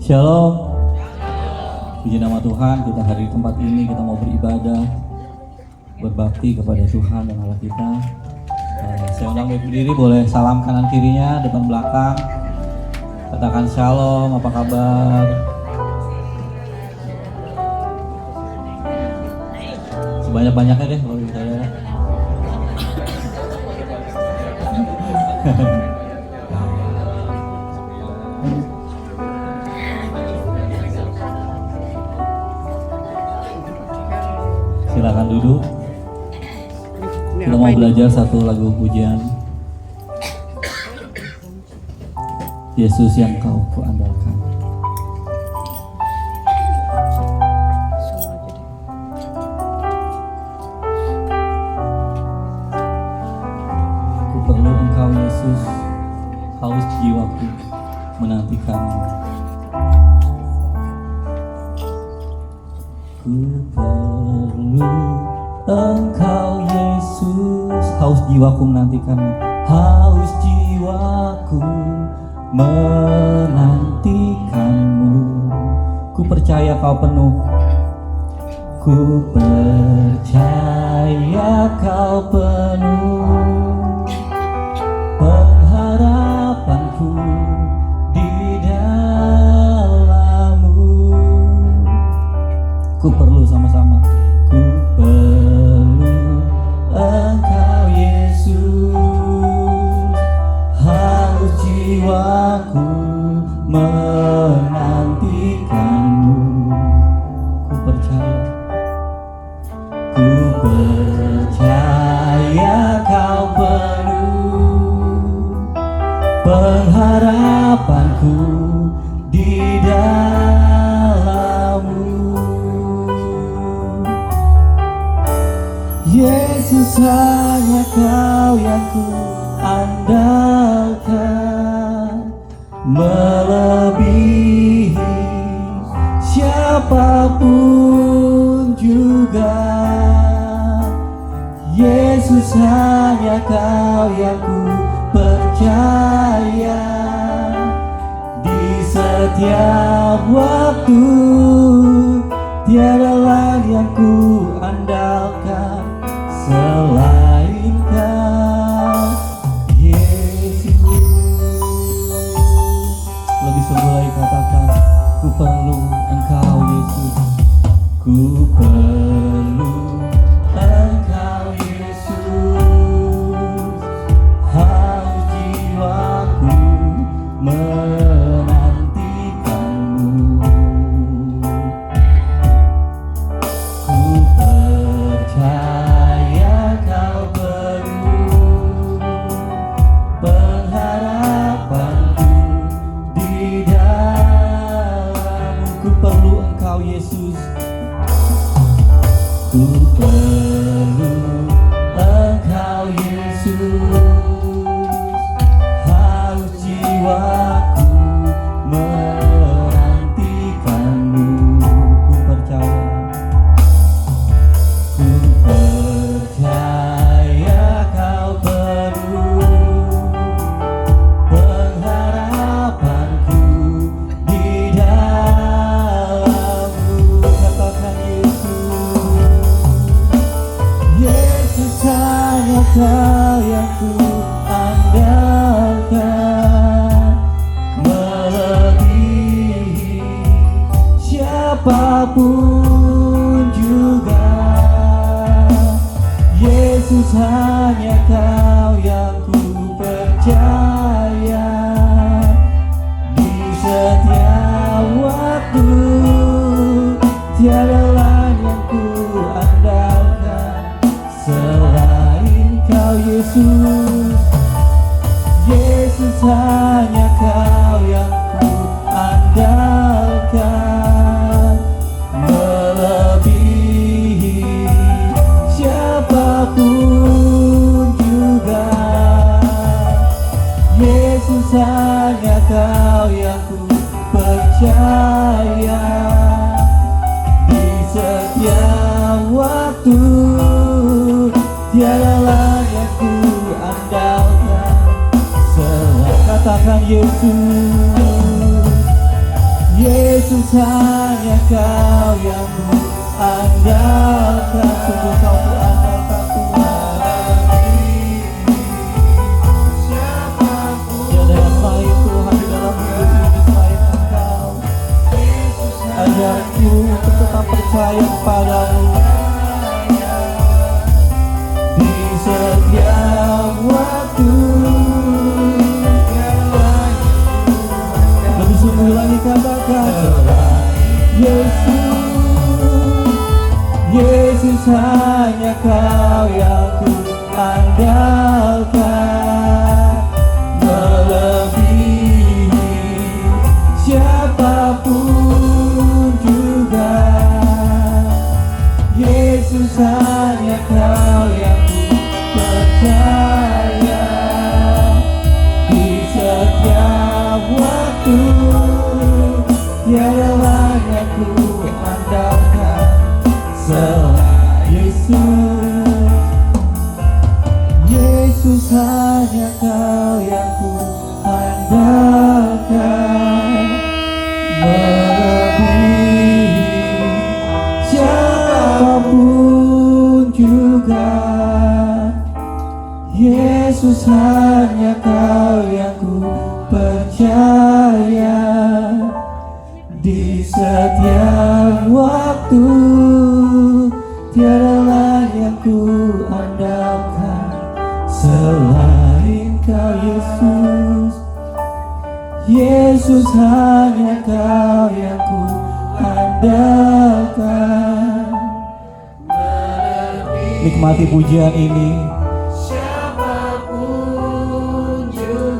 Shalom. Puji nama Tuhan, kita hadir di tempat ini, kita mau beribadah, berbakti kepada Tuhan dan Allah kita. Saya undang berdiri, boleh salam kanan kirinya, depan belakang. Katakan shalom, apa kabar? Sebanyak-banyaknya deh kalau bisa ya. Silakan duduk. Kita mau belajar satu lagu pujian. Yesus yang kau kuandalkan. Ku perlu Engkau Yesus, haus jiwaku menantikanmu. Ku perlu Engkau Yesus, haus jiwaku menantikanmu, haus jiwaku menantikanmu. Ku percaya kau penuh, ku percaya kau penuh pengharapanku di dalam-Mu. Ku perlu sama-sama. Ku perlu Engkau Yesus, haus jiwaku menantikanmu. Ku percaya kau penuh pengharapanku di dalam-Mu. Yesus, hanya Kau yang ku andalkan, melebihi siapapun juga. Yesus, hanya Kau yang ku percaya, di setiap waktu tiada lain yang ku andalkan selain Kau, Yesus. Lebih sungguh lagi katakan, ku perlu Engkau Yesus, ku perlu Engkau Yesus, haus jiwaku menantikanmu. Ku percaya Kau penuh pengharapanku di dalam-Mu. Ku perlu Engkau Yesus, ku perlu Engkau Yesus, haus jiwaku menantikanmu. Ku percaya Kau penuh pengharapanku di dalam-Mu. Katakan Yesus, hanya Kau yang ku andalkan, melebihi siapapun juga. Yesus, hanya Kau yang ku percaya, di setiap waktu tiada lain yang ku andalkan selain Kau, Yesus. Yesus, hanya Kau yang ku andalkan, melebihi siapapun juga. Yesus, hanya Kau yang ku percaya, di setiap waktu tiada lain yang ku andalkan selain. Katakan Yesus, Yesus. Yesus hanya Kau yang ku andalkan. Sungguh Kau ku andalkan Tuhan. Tiada yang lain Tuhan di dalam hidup ini selain Engkau. Ajarku untuk tetap percaya kepadamu di setiap waktu. Lebih sungguh lagi katakan Yesus, Yesus hanya Kau yang ku andalkan, melebihi siapapun juga. Yesus hanya Kau yang ku percaya di setiap waktu. Tiada lain yang ku andalkan selain Yesus. Yesus hanya Kau yang ku andalkan, melebihi siapapun juga. Yesus hanya Kau yang ku percaya di setiap waktu. Tiada lain yang ku andalkan selain Kau Yesus. Yesus hanya Kau yang ku andalkan. Nikmati pujian ini.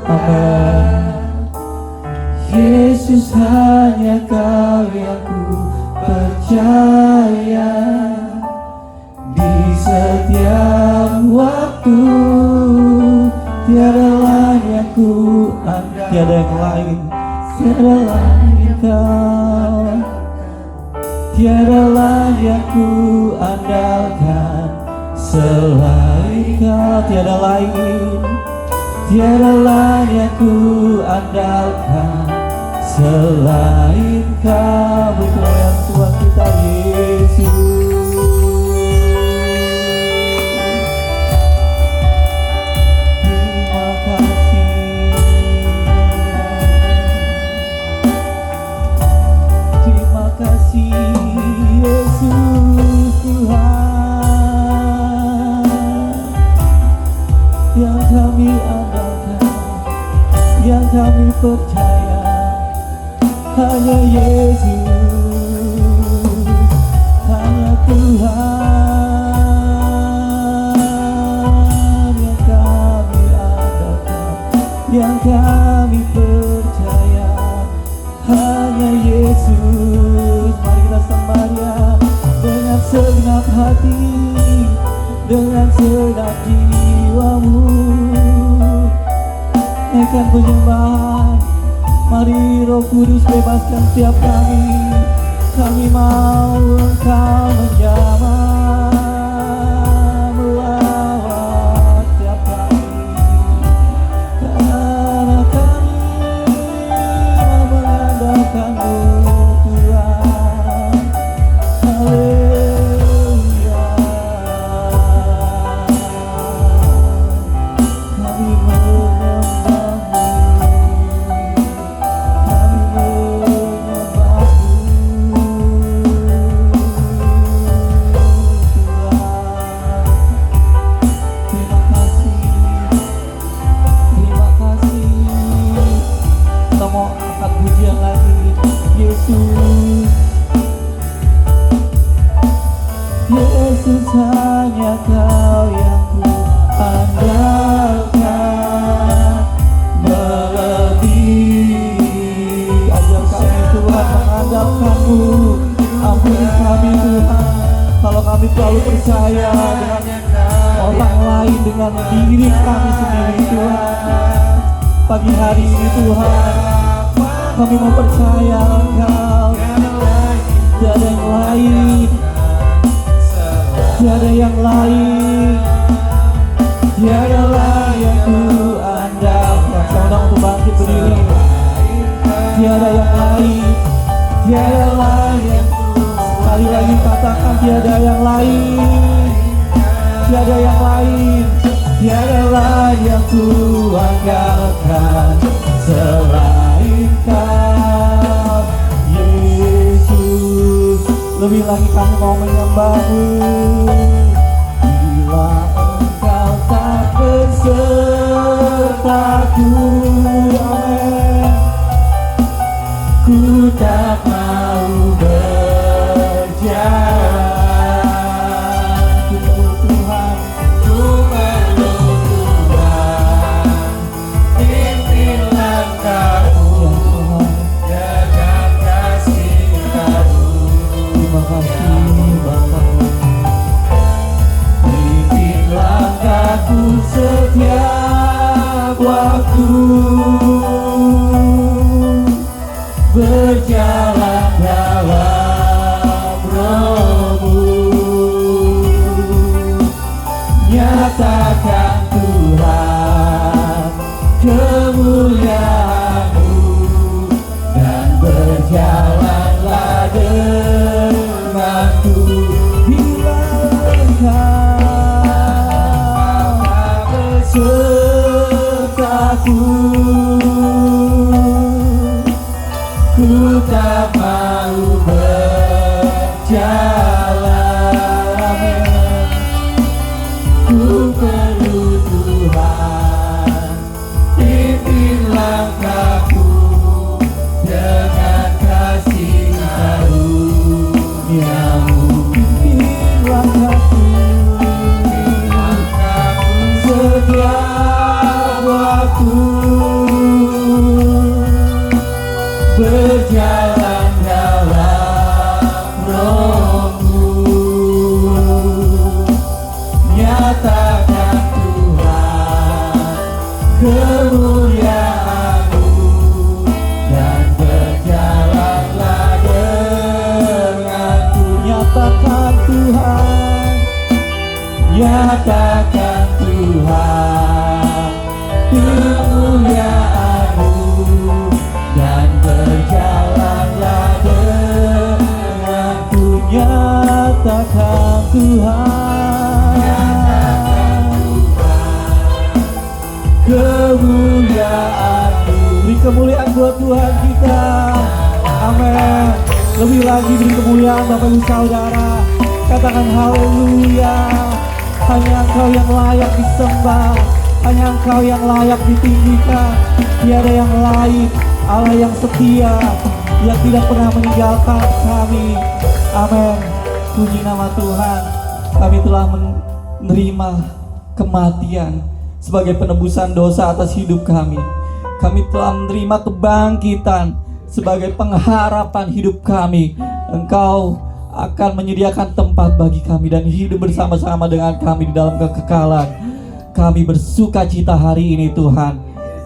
Amin. Yesus hanya Kau yang ku percaya di setiap waktu. Tiada lain yang ku andalkan, tiada yang lain, tiada lain Kau, tiada lain yang ku andalkan selain Kau. Tiada lain, tiada lain yang ku andalkan selain Kau. Berdoa Tuhan kita Yesus. Terima kasih, terima kasih Yesus Tuhan yang kami andalkan, yang kami percaya. Hanya Yesus, hanya Tuhan yang kami andalkan, yang kami percaya. Hanya Yesus. Mari kita sembah Dia dengan segenap hati, dengan segenap jiwamu. Naikkan penyembahan. Mari Roh Kudus bebaskan setiap kami. Kami mau Engkau menjamah, melawat setiap kami. Karena kami mau mengandalkan-Mu Tuhan. Haleluya. Kami Yesus hanya Kau yang ku andalkan, melebihi. Ajar kami Tuhan mengandalkan-Mu. Ampuni kami Tuhan kalau kami terlalu percaya dengan orang lain, dengan diri kami sendiri Tuhan. Pagi hari ini Tuhan, kami mau percaya Engkau. Tiada yang lain, tiada yang lain, tiada lain yang ku andalkan. Saya undang untuk bangkit berdiri. Tiada yang lain, tiada lain. Sekali lagi katakan tiada yang lain, tiada yang lain, tiada lain yang ku andalkan selain Kau, Yesus. Lebih lagi kami mau menyembah-Mu. Bila Engkau tak bersertaku, amin, ku tak mau berjalan. Ku perlu Tuhan, ku perlu Tuhan, pimpin langkahku dengan kasih-Mu. Terima kasih Bapa. Pimpin langkahku setiap waktu, berjalan dalam Roh-Mu. Nyatakan Tuhan kemuliaan-Mu, dan berjalanlah denganku. Bila Engkau besertaku, ku tak mau berjalan. Ku perlu Tuhan, pimpin langkahku dengan kasih karunia-Mu. Pimpin langkahku setiap waktu, berjalan dalam Roh-Mu. Nyatakan Tuhan kemuliaan-Mu, dan berjalanlah denganku. Nyatakan Tuhan, nyatakan Tuhan kemuliaan-Mu, dan berjalanlah denganku. Nyatakan Tuhan kemuliaan-Mu. Beri kemuliaan buat Tuhan kita, amin. Lebih lagi beri kemuliaan Bapak Ibu Saudara. Katakan haleluya. Hanya Engkau yang layak disembah, hanya Engkau yang layak ditinggikan. Tiada yang lain. Allah yang setia, yang tidak pernah meninggalkan kami. Amin. Puji nama Tuhan. Kami telah menerima kematian sebagai penebusan dosa atas hidup kami. Kami telah menerima kebangkitan sebagai pengharapan hidup kami. Engkau akan menyediakan tempat bagi kami dan hidup bersama-sama dengan kami di dalam kekekalan. Kami bersuka cita hari ini Tuhan,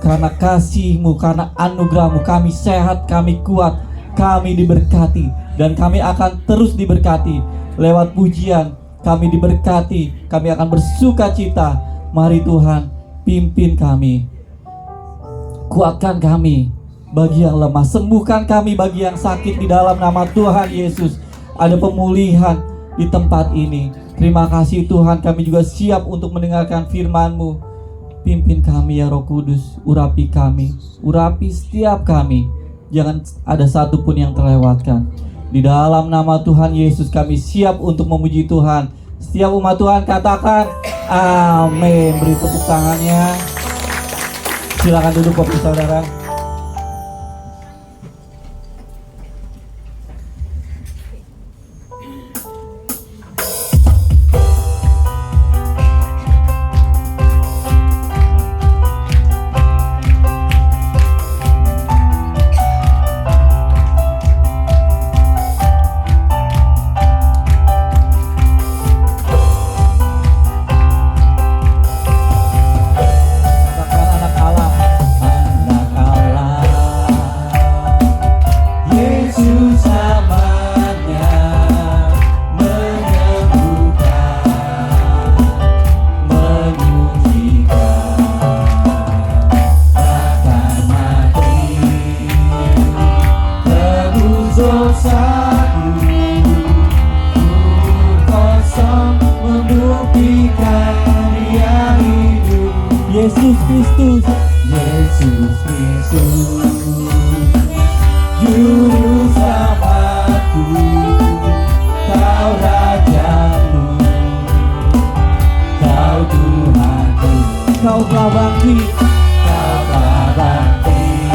karena kasih-Mu, karena anugerah-Mu kami sehat, kami kuat, kami diberkati, dan kami akan terus diberkati. Lewat pujian kami diberkati, kami akan bersuka cita. Mari Tuhan, pimpin kami, kuatkan kami bagi yang lemah, sembuhkan kami bagi yang sakit di dalam nama Tuhan Yesus. Ada pemulihan di tempat ini. Terima kasih Tuhan, kami juga siap untuk mendengarkan firman-Mu. Pimpin kami ya Roh Kudus, urapi kami, urapi setiap kami. Jangan ada satu pun yang terlewatkan. Di dalam nama Tuhan Yesus kami siap untuk memuji Tuhan. Setiap umat Tuhan katakan amin. Beri tepuk tangannya. Silakan duduk Bapak Saudara. Anak dosaku kosong membuktikan Dia hidup. Yesus Kristus, Yesus Kristus, Juru Selamatku, Kau Rajaku, Kau Tuhanku. Kau telah bangkit, Kau telah bangkit,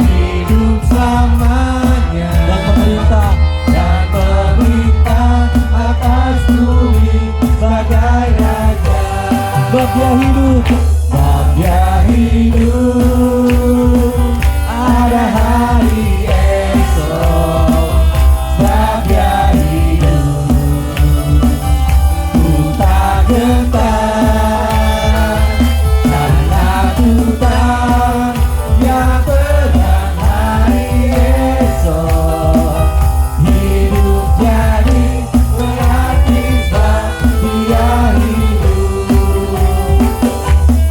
hidup selamanya dan memerintah atas bumi sebagai Raja. Sebab Dia hidup, sebab Dia hidup, ada hari esok. Sebab Dia hidup, ku tak gentar, karena ku tahu Dia pegang hari esok. Hidup jadi berarti sebab Dia hidup.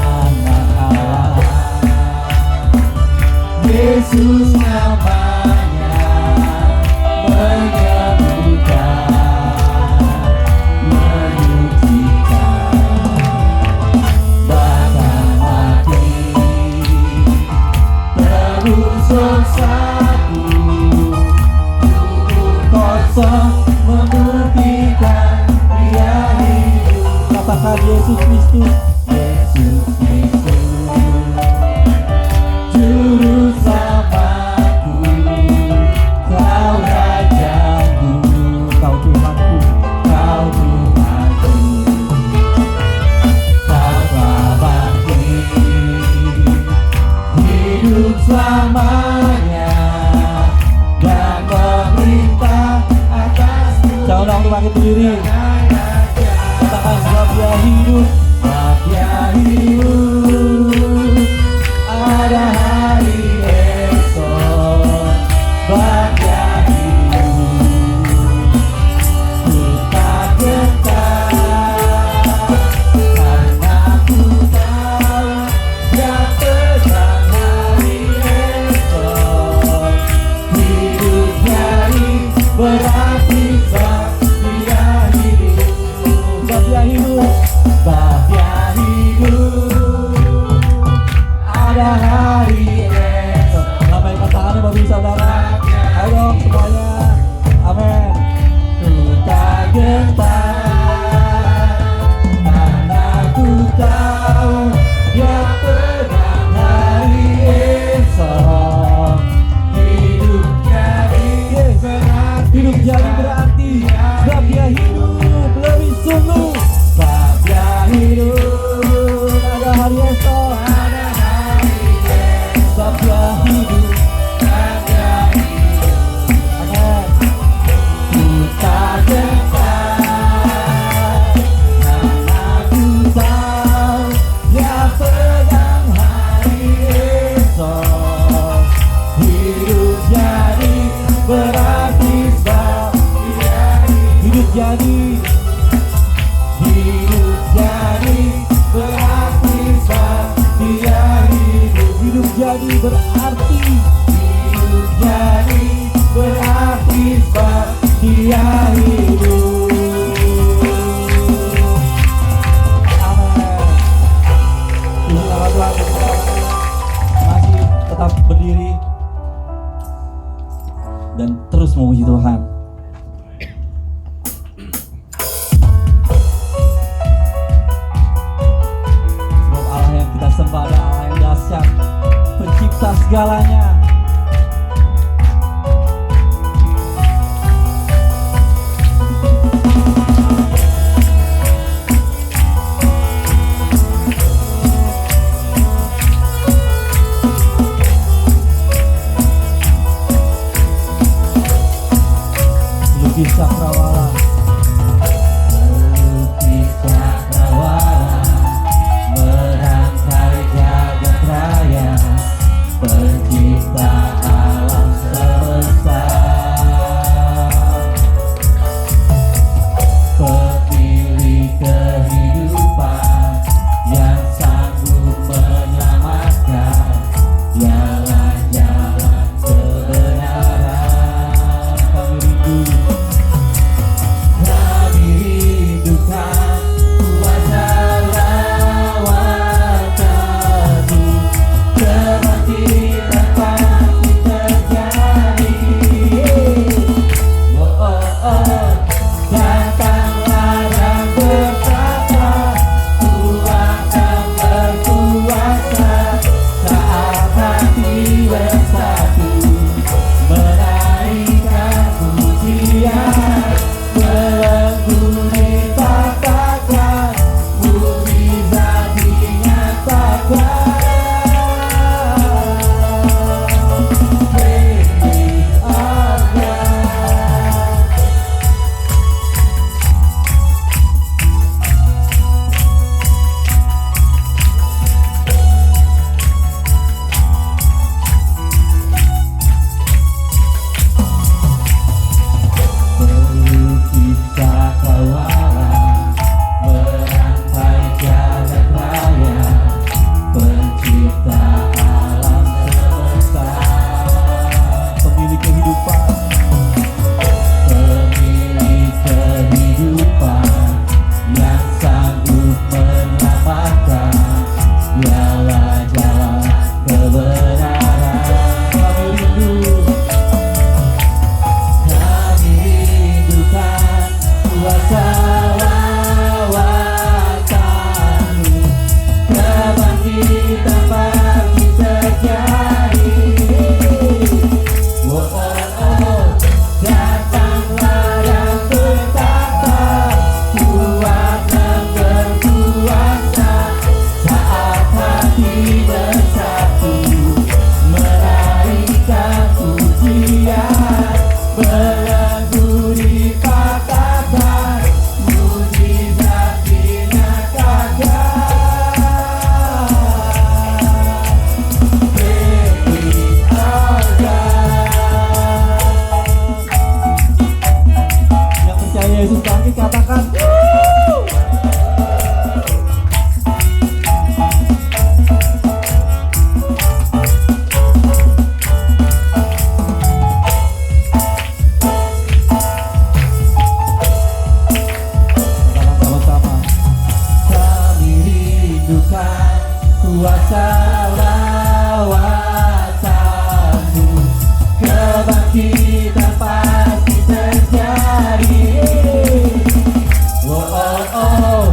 Anak Allah, Yesus namanya, menyembuhkan, menyucikan, bahkan mati terus dosaku, tubuh kosong membuktikan Dia hidup. Katakan Yesus Kristus, Yesus Kristus, Juru Selamatku, Kau Rajaku, Kau Tuhanku, Kau Tuhanku. Kau telah bangkit, hidup selamanya dan memerintah atas bumi. Jangan langsung bangkit berdiri. Katakan sebab Dia hidup, sebab Dia hidup, ada hari esok. Sebab Dia hidup, ku tak gentar, karena ku tahu Dia pegang hari esok. Hidup jadi berarti sebab Dia hidup. Sebab Dia hidup, sebab Dia hidup, ada hari esok. Lambaikan tangannya bagi saudara. Ayo dong semuanya. Amin. Ku tak gentar, karena ku tahu Dia pegang hari esok. Hidup jadi berarti, hidup jadi berarti sebab Dia hidup lebih sungguh. Sebab Dia hidup, ada hari esok. Ada hari esok. Sebab Dia hidup, sebab Dia hidup. Amin. Ku tak gentar, karena ku tahu Dia pegang hari esok. Hidup jadi berarti sebab Dia hidup jadi, hidup jadi berarti sebab Dia hidup. Hidup jadi berarti, hidup jadi berarti sebab Dia hidup. Amin. Tuhan masih tetap berdiri dan terus memuji Tuhan. Sebab Allah yang kita sembah adalah Allah yang dahsyat, pencipta segalanya. Lukis Cakrawala, Lukis Cakrawala, merangkai jagat raya, pencipta alam semesta, pemilik kehidupan yang sanggup menyelamatkan, jalan-jalan kebenaran. kita pasti terjadi. Oh oh oh,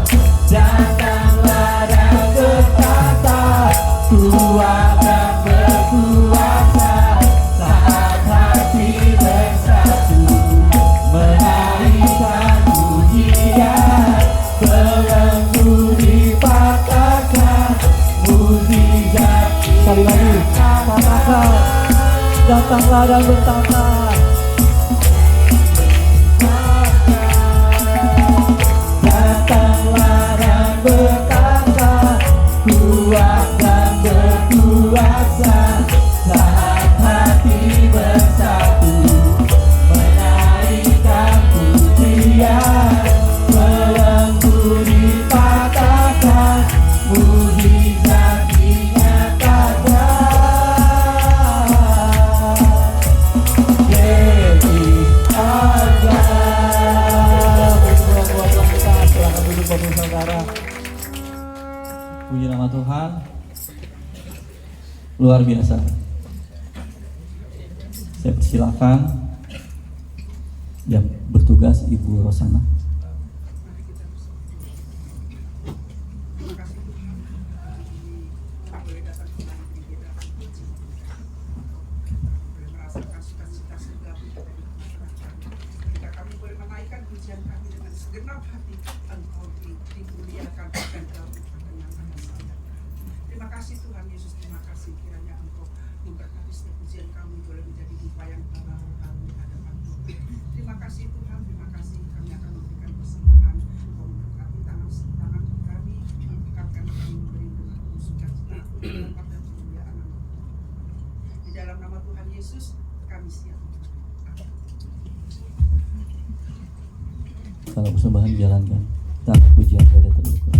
datanglah dan berkata, kuat dan berkuasa. Saat hati bersatu, menaikkan pujian, belenggu dipatahkan, mujizat. Sekali lagi, katakan, datanglah dan berkata, datanglah dan berkata, kuat dan berkuasa. Saat hati bersatu, menaikkan pujian, belenggu dipatahkan, mujizat dinyatakan. Yesus ada. Silakan duduk Bapak Saudara. Puji nama Tuhan. Luar biasa. Saya persilakan yang bertugas Ibu Rosana. Segenap hati Engkau dimuliakan dan Engkau berkenan. Terima kasih Tuhan Yesus, terima kasih kiranya Engkau memberkati setiap pujian kami boleh menjadi dupa yang halal di hadapan Tuhan. Terima kasih Tuhan, terima kasih kami akan memberikan persembahan. Engkau memberkati tangan kami, memberkatkan kami memberi dengan penuh sukacita, berlipat dan kemuliaan nama Tuhan. Di dalam nama Tuhan Yesus kami siap. Kalau persembahan jalankan, kita pujian pada terukur.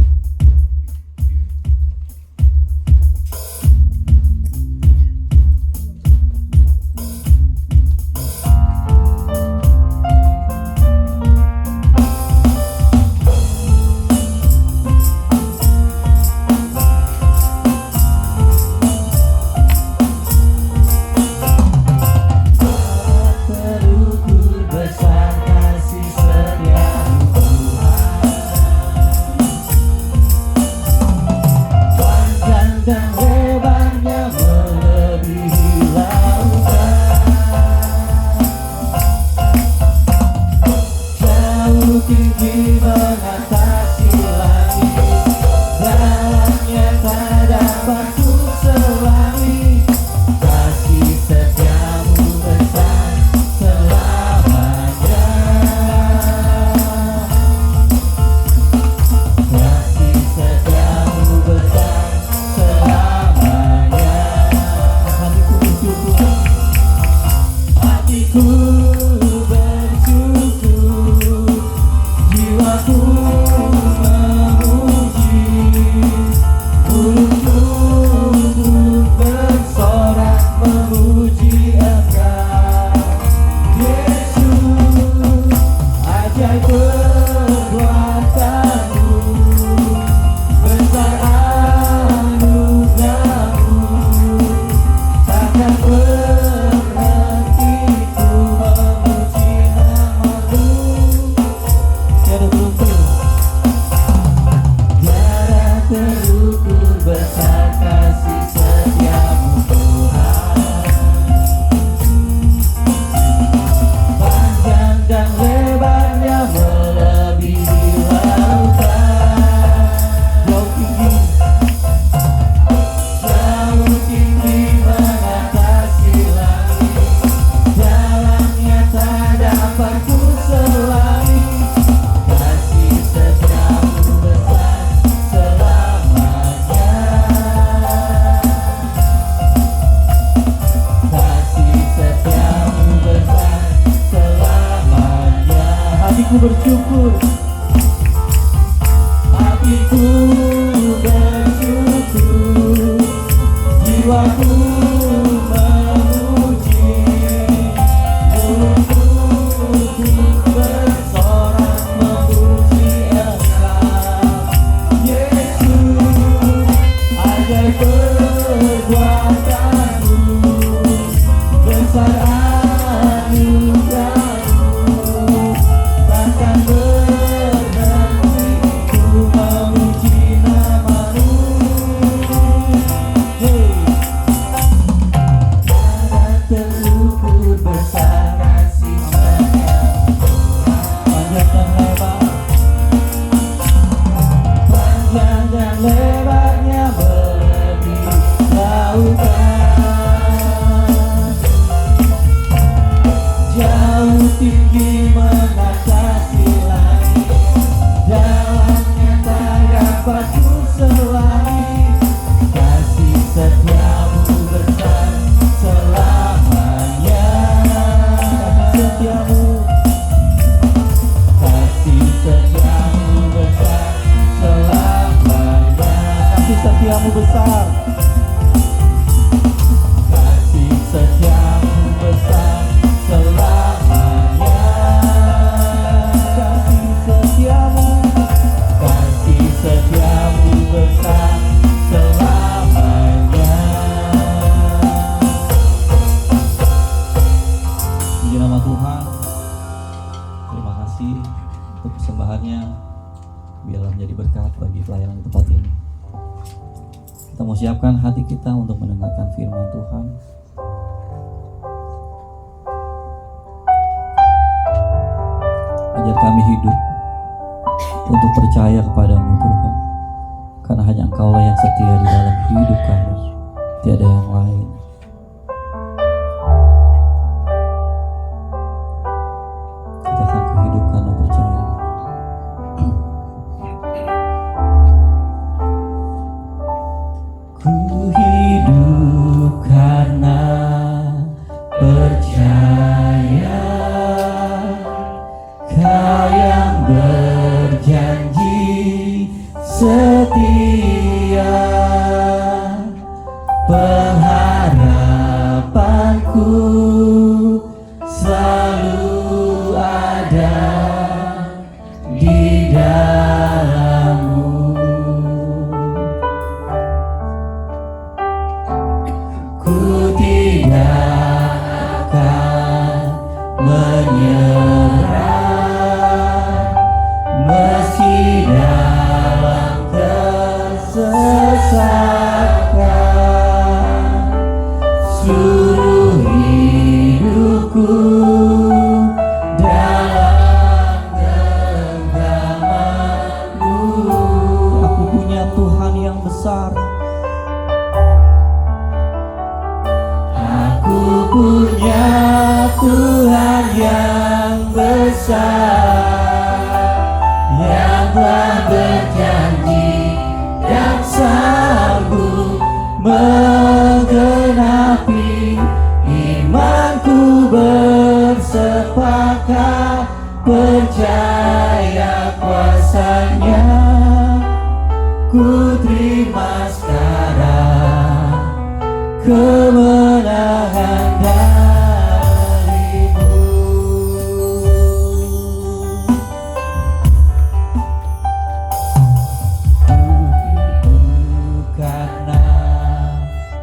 Tinggi mengatasi langit, dalamnya tak dapat ku selami. Kasih setiamu besar selamanya. Kasih setiamu besar selamanya. Hatiku bersyukur, hatiku aku memuji, mulutku bersorak memuji Engkau. Yesus, ajaib perbuatanmu, besar anugerahmu, takkan berhenti ku memuji nama-Mu. Tiada terukur besar kasih setiamu Tuhan, panjang dan lebarnya melebihi lautan. Jauh tinggi mengatasi langit, dalamnya tak dapat ku selami. Kasih setiamu besar selamanya. Kasih setiamu besar selamanya. Hatiku bersyukur, hatiku bersyukur, jiwaku memuji, mulutku bersorak memuji Engkau. Yesus, ajaib perbuatanmu, besar tinggi mengatasi langit, dalamnya tak dapat ku selahi. Kasih setiamu besar selamanya. Kasih setiamu besar selamanya. Kasih setiamu besar. Kasih setiamu besar selamanya. Kasih setiamu besar selamanya. Puji nama Tuhan. Terima kasih untuk persembahannya. Biarlah menjadi berkat bagi pelayanan di tempat ini. Kita mau siapkan hati kita untuk mendengarkan firman Tuhan. Ajar kami hidup untuk percaya kepadamu Tuhan, karena hanya Engkaulah yang setia di dalam hidup kami, tiada yang lain. Kita akan hidup karena percaya. Ku hidup karena percaya, Kau yang berjanji setia. Pengharapanku selalu ada di dalam-Mu. Ku tidak akan menyerah, meski dalam kesesatan. Seluruh hidupku dalam genggaman-Mu. Aku punya Tuhan yang besar. Aku punya Tuhan yang besar, yang telah berjanji dan sanggup menggenapi. Imanku bersepakat percaya kuasa-Nya. Ku terima sekarang kemenangan dari-Mu. Ku hidup karena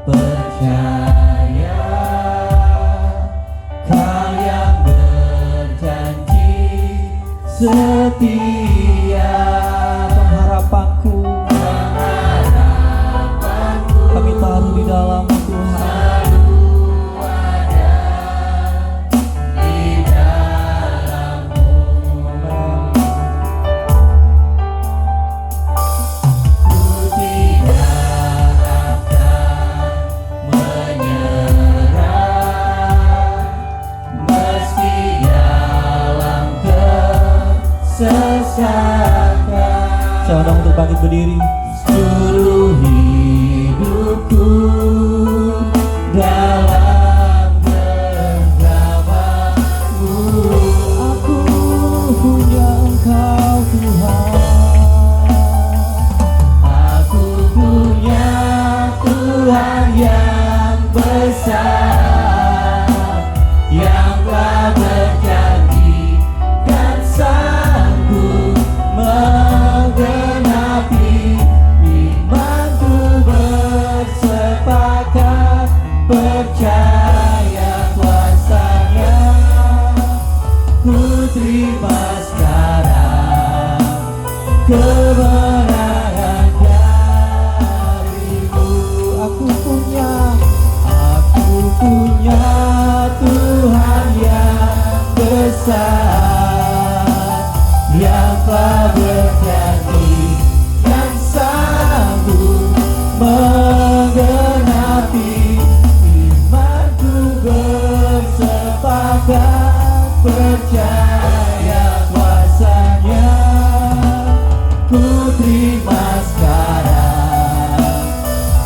percaya, Kau yang berjanji setia. Pengharapanku kami taruh di dalam Tuhan. Ku tidak akan menyerah, meski dalam kesesatan. Saya undang untuk bangkit berdiri. Seluruh hidupku dalam genggaman-Mu. Aku punya Engkau Tuhan. Aku punya Tuhan yang besar, yang telah berjanji dan sanggup menggenapi. Imanku bersepakat percaya kuasa-Nya. Ku terima sekarang kemenangan dari-Mu. Aku punya Tuhan yang besar, yang telah berjanji dan sanggup menggenapi. Imanku bersepakat percaya kuasanya. Ku terima sekarang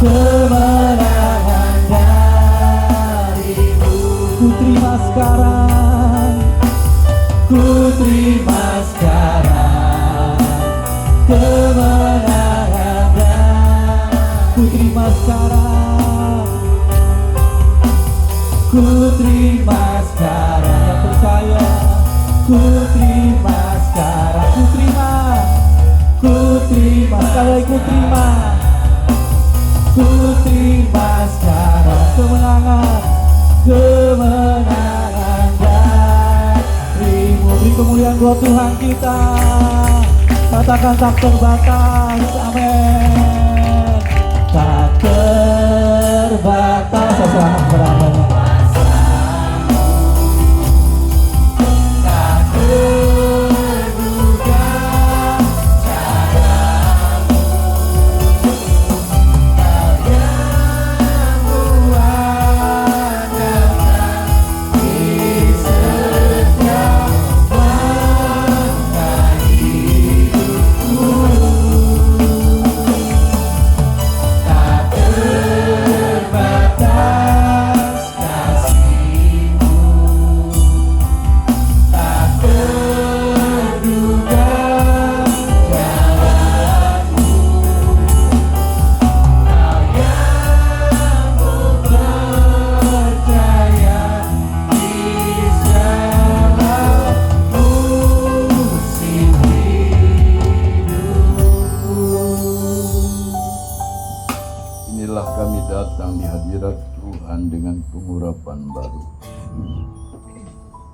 kemenangan darimu. Ku terima sekarang, ku terima sekarang kemenangan darimu. Ku terima sekarang, ku terima sekarang. Yang percaya, ku terima sekarang. Ku terima, ku terima sekali, ku terima, ku terima sekarang kemenangan, kemenangan darimu. Beri kemuliaan buat Tuhan kita. Katakan tak terbatas, amin. Tak terbatas, selamat beramanya.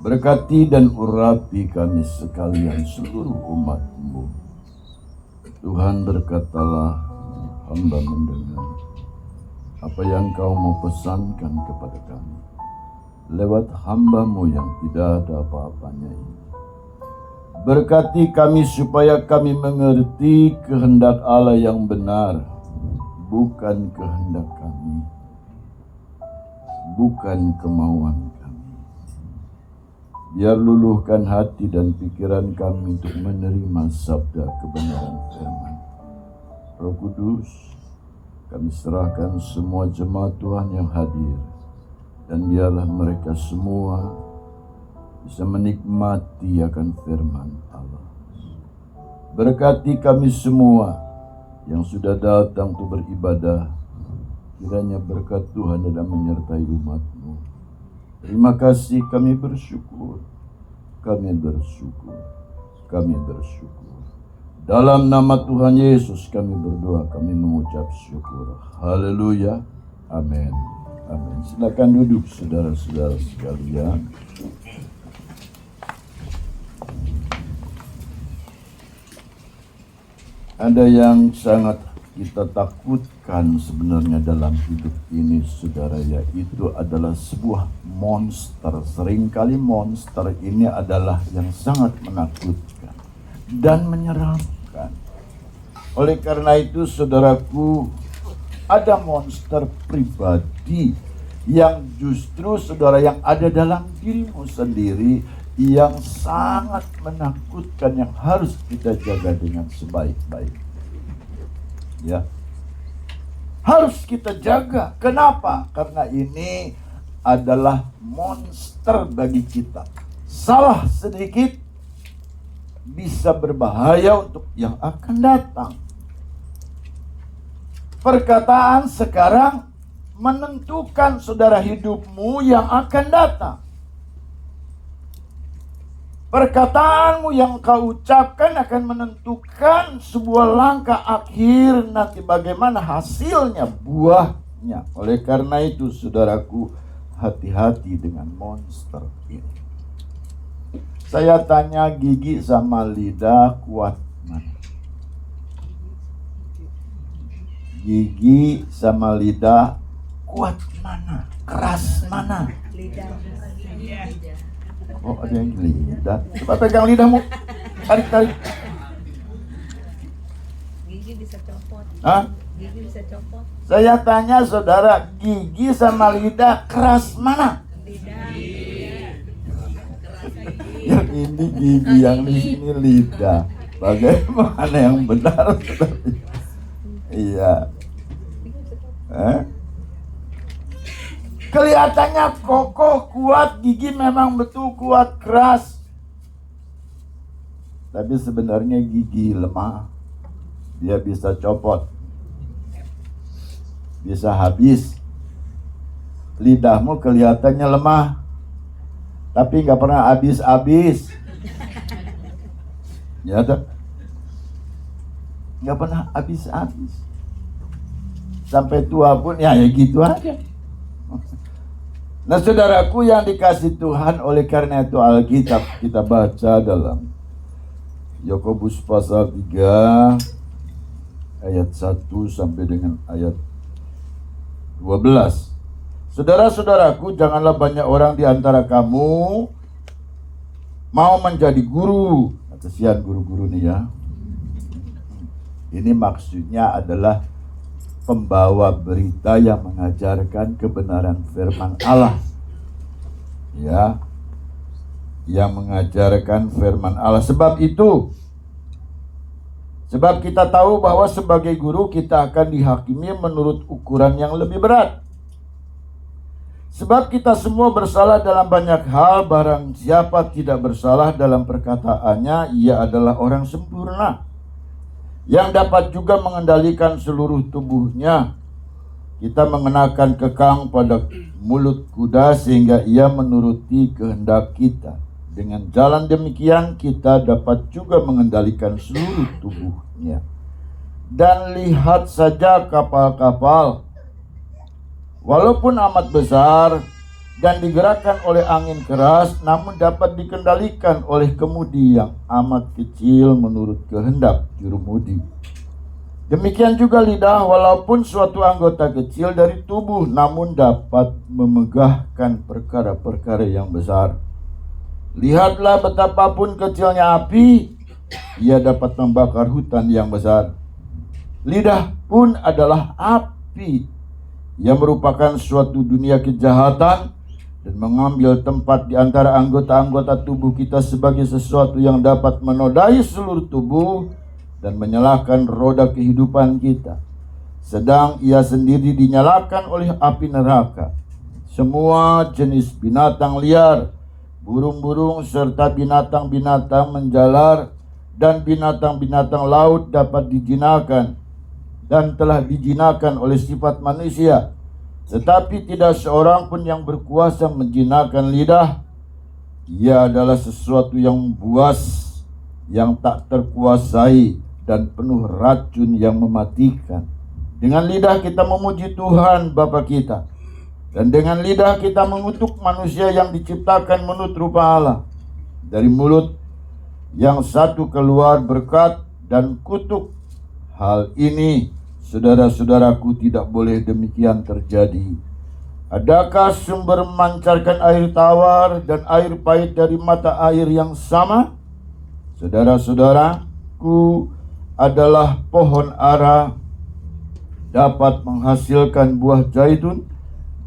Berkati dan urapi kami sekalian seluruh umat-Mu. Tuhan, berkatalah, hamba mendengar apa yang Kau mau pesankan kepada kami lewat hamba-Mu yang tidak ada apa-apanya ini. Berkati kami supaya kami mengerti kehendak Allah yang benar, bukan kehendak kami, bukan kemauan kami. Biar luluhkan hati dan pikiran kami untuk menerima sabda kebenaran firman. Roh Kudus, kami serahkan semua jemaat Tuhan yang hadir, dan biarlah mereka semua bisa menikmati akan firman Allah. Berkati kami semua yang sudah datang untuk beribadah, kiranya berkat Tuhan dalam menyertai umat-Mu. Terima kasih, kami bersyukur, kami bersyukur, kami bersyukur. Dalam nama Tuhan Yesus kami berdoa, kami mengucap syukur. Haleluya, amin, amin. Silakan duduk saudara-saudara sekalian. Ada yang sangat kita takutkan sebenarnya dalam hidup ini, saudara, yaitu adalah sebuah monster. Seringkali monster ini adalah yang sangat menakutkan dan menyeramkan. Oleh karena itu, saudaraku, ada monster pribadi yang justru, saudara, yang ada dalam dirimu sendiri, yang sangat menakutkan, yang harus kita jaga dengan sebaik-baik. Ya, harus kita jaga. Kenapa? Karena ini adalah monster bagi kita. Salah sedikit bisa berbahaya untuk yang akan datang. Perkataan sekarang menentukan, saudara, hidupmu yang akan datang. Perkataanmu yang kau ucapkan akan menentukan sebuah langkah akhir nanti, bagaimana hasilnya, buahnya. Oleh karena itu, saudaraku, hati-hati dengan monster ini. Saya tanya, gigi sama lidah kuat mana? Gigi sama lidah kuat mana? Keras mana? Lidah. Oh, ada yang lidah. Coba pegang lidahmu. Tarik. Gigi bisa copot. Hah? Gigi bisa copot. Saya tanya, saudara, gigi sama lidah keras mana? Lidah. ini gigi, yang di sini lidah. Bagaimana yang benar? Iya. Kelihatannya kokoh, kuat, gigi memang betul kuat, keras. Tapi sebenarnya gigi lemah. Dia bisa copot, bisa habis. Lidahmu kelihatannya lemah, tapi nggak pernah habis-habis. Ya tak? Nggak pernah habis-habis. Sampai tua pun ya gitu aja. Nah saudaraku yang dikasih Tuhan, oleh karena itu Alkitab kita baca dalam Yakobus pasal 3 ayat 1 sampai dengan ayat 12. Saudara-saudaraku, janganlah banyak orang di antara kamu mau menjadi guru. Kasihan guru-guru nih ya. Ini maksudnya adalah pembawa berita yang mengajarkan kebenaran firman Allah. Ya. Yang mengajarkan firman Allah. Sebab kita tahu bahwa sebagai guru kita akan dihakimi menurut ukuran yang lebih berat. Sebab kita semua bersalah dalam banyak hal, barang siapa tidak bersalah dalam perkataannya, ia adalah orang sempurna, yang dapat juga mengendalikan seluruh tubuhnya. Kita mengenakan kekang pada mulut kuda sehingga ia menuruti kehendak kita. Dengan jalan demikian kita dapat juga mengendalikan seluruh tubuhnya. Dan lihat saja kapal-kapal, walaupun amat besar dan digerakkan oleh angin keras, namun dapat dikendalikan oleh kemudi yang amat kecil menurut kehendak jurumudi. Demikian juga lidah, walaupun suatu anggota kecil dari tubuh, namun dapat memegahkan perkara-perkara yang besar. Lihatlah betapapun kecilnya api, ia dapat membakar hutan yang besar. Lidah pun adalah api, yang merupakan suatu dunia kejahatan dan mengambil tempat di antara anggota-anggota tubuh kita sebagai sesuatu yang dapat menodai seluruh tubuh dan menyalakan roda kehidupan kita. Sedang ia sendiri dinyalakan oleh api neraka. Semua jenis binatang liar, burung-burung serta binatang-binatang menjalar dan binatang-binatang laut dapat dijinakan dan telah dijinakan oleh sifat manusia. Tetapi tidak seorang pun yang berkuasa menjinakkan lidah. Ia adalah sesuatu yang buas, yang tak terkuasai dan penuh racun yang mematikan. Dengan lidah kita memuji Tuhan Bapa kita, dan dengan lidah kita mengutuk manusia yang diciptakan menurut rupa Allah. Dari mulut yang satu keluar berkat dan kutuk. Hal ini, saudara-saudaraku, tidak boleh demikian terjadi. Adakah sumber memancarkan air tawar dan air pahit dari mata air yang sama? Saudara-saudaraku adalah pohon ara dapat menghasilkan buah zaitun,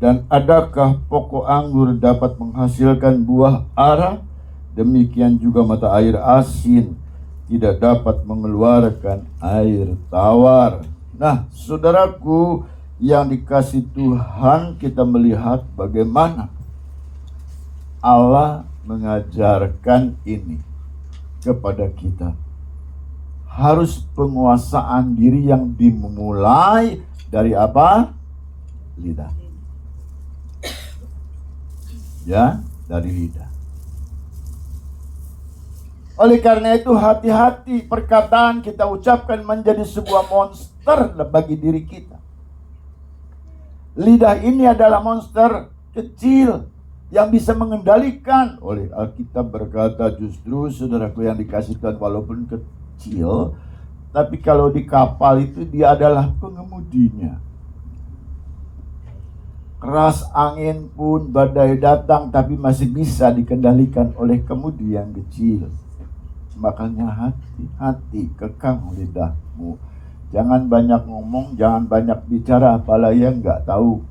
dan adakah pokok anggur dapat menghasilkan buah ara? Demikian juga mata air asin tidak dapat mengeluarkan air tawar. Nah, saudaraku yang dikasih Tuhan, kita melihat bagaimana Allah mengajarkan ini kepada kita. Harus penguasaan diri yang dimulai dari apa? Lidah. Ya, dari lidah. Oleh karena itu hati-hati perkataan kita ucapkan menjadi sebuah monster bagi diri kita. Lidah ini adalah monster kecil yang bisa mengendalikan. Oleh Alkitab berkata, justru saudaraku yang dikasih Tuhan, walaupun kecil, tapi kalau di kapal itu dia adalah pengemudinya. Keras angin pun, badai datang, tapi masih bisa dikendalikan oleh kemudi yang kecil. Makanya hati-hati, kekang lidahmu. Jangan banyak ngomong, jangan banyak bicara, apalagi yang nggak tahu.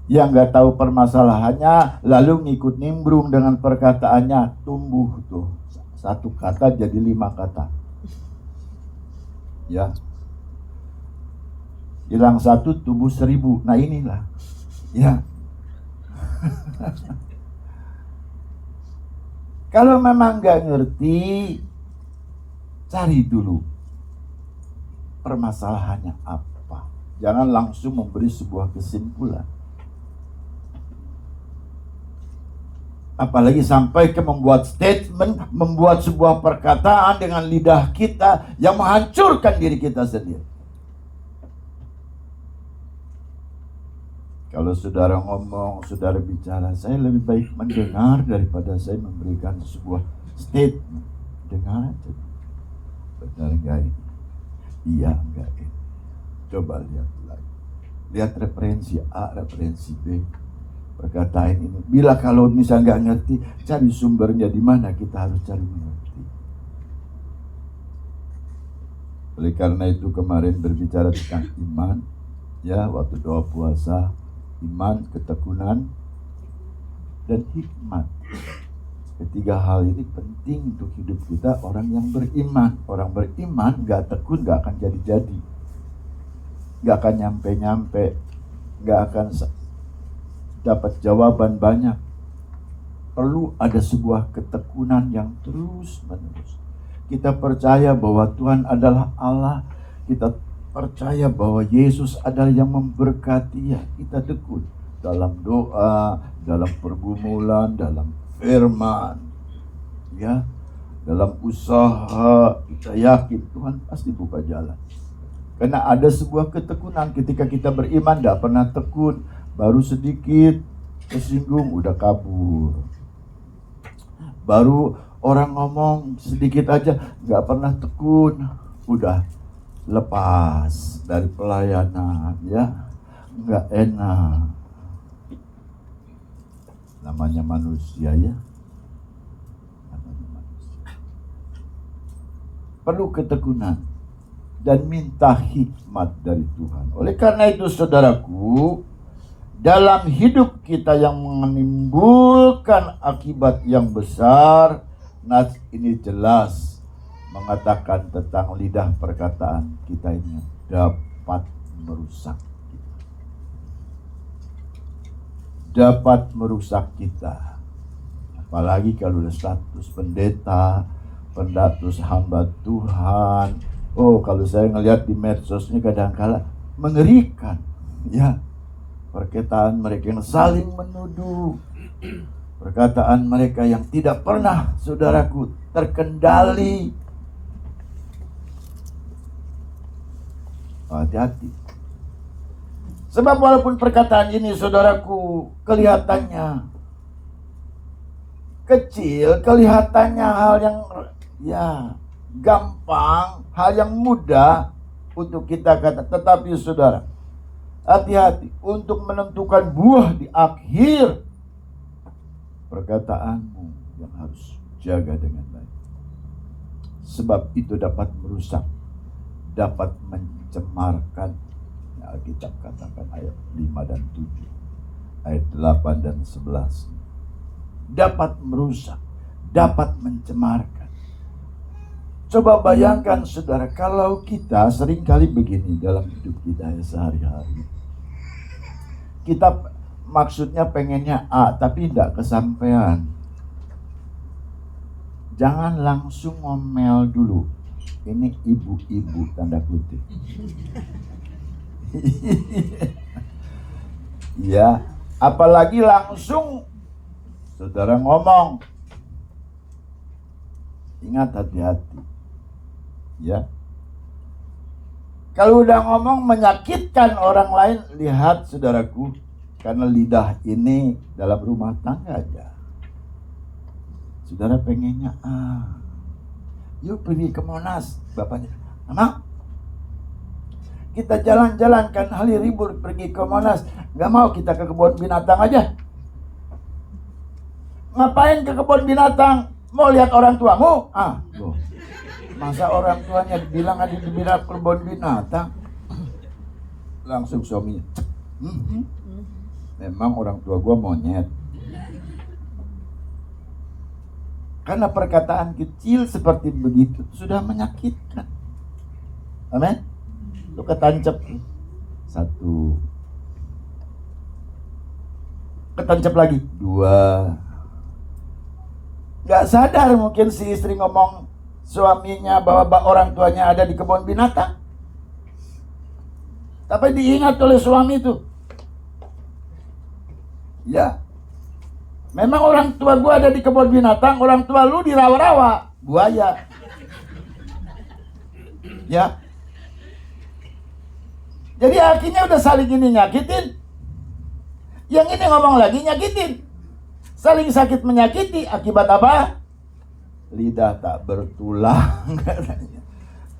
yang nggak tahu permasalahannya lalu ngikut nimbrung dengan perkataannya, tumbuh tuh satu kata jadi 5 kata. Ya, hilang 1 tumbuh 1000. Nah inilah, ya. Kalau memang nggak ngerti, cari dulu permasalahannya apa. Jangan langsung memberi sebuah kesimpulan. Apalagi sampai ke membuat statement, membuat sebuah perkataan dengan lidah kita yang menghancurkan diri kita sendiri. Kalau saudara ngomong, saudara bicara, saya lebih baik mendengar daripada saya memberikan sebuah statement. Dengar aja. Benar enggak ini? Iya enggak ini? Coba lihat lagi. Lihat referensi A, referensi B. Perkataan ini. Bila kalau misalnya nggak ngerti, cari sumbernya di mana, kita harus cari mengerti. Oleh karena itu kemarin berbicara tentang iman, ya, waktu doa puasa, iman, ketekunan, dan hikmat. Ketiga hal ini penting untuk hidup kita orang yang beriman. Orang beriman nggak tekun nggak akan jadi-jadi, nggak akan nyampe-nyampe, nggak akan dapat jawaban banyak. Perlu ada sebuah ketekunan yang terus-menerus. Kita percaya bahwa Tuhan adalah Allah. Kita percaya bahwa Yesus adalah yang memberkati. Ya, kita tekun dalam doa, dalam pergumulan, dalam firman, ya, dalam usaha. Kita yakin Tuhan pasti buka jalan. Karena ada sebuah ketekunan. Ketika kita beriman, tidak pernah tekun. Baru sedikit kesinggung udah kabur. Baru orang ngomong sedikit aja nggak pernah tekun, udah lepas dari pelayanan, ya, nggak enak. Namanya manusia, ya. Namanya manusia. Perlu ketekunan dan minta hikmat dari Tuhan. Oleh karena itu saudaraku, dalam hidup kita yang menimbulkan akibat yang besar, nas ini jelas mengatakan tentang lidah perkataan kita ini dapat merusak kita. Dapat merusak kita. Apalagi kalau ada status pendeta, status hamba Tuhan. Oh, kalau saya ngelihat di medsos ini kadang-kala mengerikan, ya. Perkataan mereka yang saling menuduh, perkataan mereka yang tidak pernah, saudaraku, terkendali. Hati-hati. Sebab walaupun perkataan ini, saudaraku, kelihatannya kecil, kelihatannya hal yang, ya, gampang, hal yang mudah untuk kita kata, tetapi saudara, hati-hati untuk menentukan buah di akhir. Perkataanmu yang harus jaga dengan baik. Sebab itu dapat merusak, dapat mencemarkan. Alkitab katakan ayat 5 dan 7, ayat 8 dan 11. Dapat merusak, dapat mencemarkan. Coba bayangkan saudara, kalau kita seringkali begini dalam hidup kita ya sehari-hari. Kita maksudnya pengennya A, tapi tidak kesampaian. Jangan langsung ngomel dulu. Ini ibu-ibu tanda kutip. Ya, apalagi langsung saudara ngomong. Ingat, hati-hati. Ya. Kalau udah ngomong menyakitkan orang lain, lihat saudaraku, karena lidah ini dalam rumah tangga aja. Saudara pengennya, yuk pergi ke Monas, bapaknya. Mama, kita jalan-jalan kan hari libur pergi ke Monas. Gak mau kita ke kebun binatang aja. Ngapain ke kebun binatang? Mau lihat orang tuamu? Loh. Masa orang tuanya bilang ada di kebun binatang? Langsung suaminya. memang orang tua gue monyet. Karena perkataan kecil seperti begitu sudah menyakitkan. Amin. Lu ketancap satu, ketancap lagi dua. Gak sadar mungkin si istri ngomong suaminya bahwa orang tuanya ada di kebun binatang, tapi diingat oleh suami itu. Ya, memang orang tua gua ada di kebun binatang, orang tua lu di rawa-rawa buaya. Ya. Jadi akhirnya udah saling ini nyakitin, yang ini ngomong lagi nyakitin, saling sakit menyakiti. Akibat apa? Lidah tak bertulang.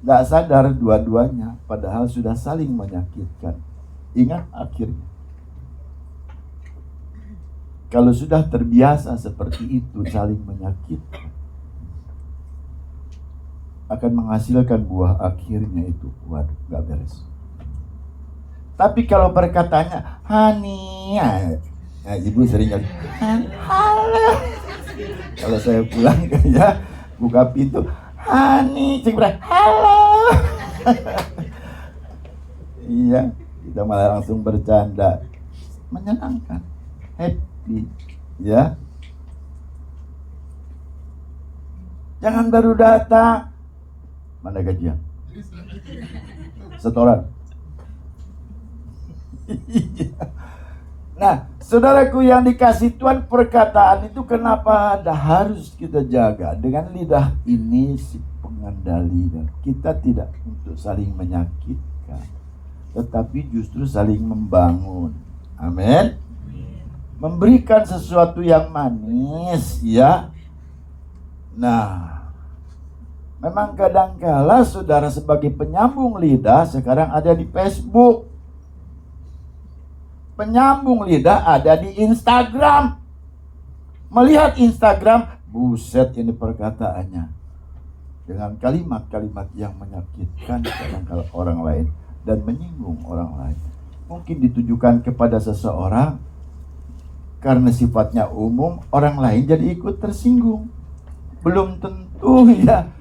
Gak sadar dua-duanya, padahal sudah saling menyakitkan. Ingat akhirnya, kalau sudah terbiasa seperti itu saling menyakitkan, akan menghasilkan buah akhirnya itu, waduh, gak beres. Tapi kalau perkataannya Hani, nah, ibu sering kali halo. Kalau saya pulang ya buka pintu, Hani, cik berat, halo. Iya, kita malah langsung bercanda, menyenangkan, happy, ya. Jangan baru datang, mana gajian? Setoran. Nah, saudaraku yang dikasih Tuhan, perkataan itu kenapa harus kita jaga? Dengan lidah ini si pengendali, dan kita tidak untuk saling menyakitkan, tetapi justru saling membangun. Amin. Memberikan sesuatu yang manis, ya. Nah, memang kadangkala saudara sebagai penyambung lidah sekarang ada di Facebook. Penyambung lidah ada di Instagram. Melihat Instagram, buset ini perkataannya, dengan kalimat-kalimat yang menyakitkan kadangkala orang lain dan menyinggung orang lain. Mungkin ditujukan kepada seseorang, karena sifatnya umum, orang lain jadi ikut tersinggung. Belum tentu ya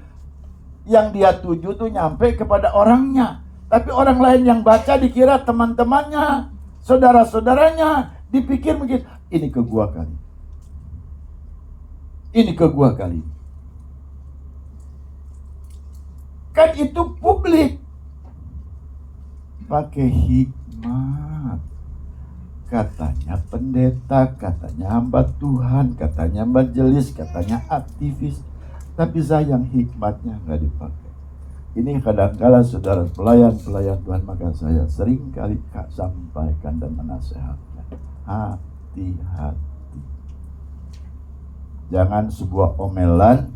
yang dia tuju tuh nyampe kepada orangnya, tapi orang lain yang baca dikira teman-temannya, saudara-saudaranya, dipikir mungkin ini ke gua kali, ini ke gua kali. Kan itu publik. Pakai hikmat. Katanya pendeta, katanya hamba Tuhan, katanya majelis, katanya aktivis. Tapi sayang hikmatnya nggak dipakai. Ini kadang-kala saudara pelayan-pelayan Tuhan, maka saya sering kali sampaikan dan menasihatkan. Hati-hati. Jangan sebuah omelan,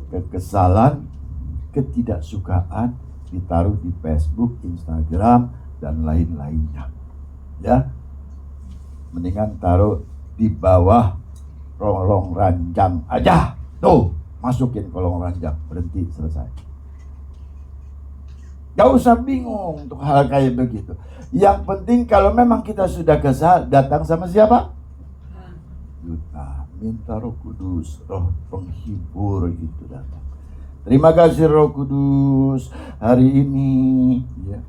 kekesalan, ketidaksukaan ditaruh di Facebook, Instagram, dan lain-lainnya. Ya, mendingan taruh di bawah kolong ranjang aja. Tuh, masukin kolong ranjang, berhenti, selesai. Gak usah bingung untuk hal kayak begitu. Yang penting kalau memang kita sudah kesal, datang sama siapa? Duta, minta Roh Kudus, Roh penghibur itu datang. Terima kasih Roh Kudus, hari ini ya,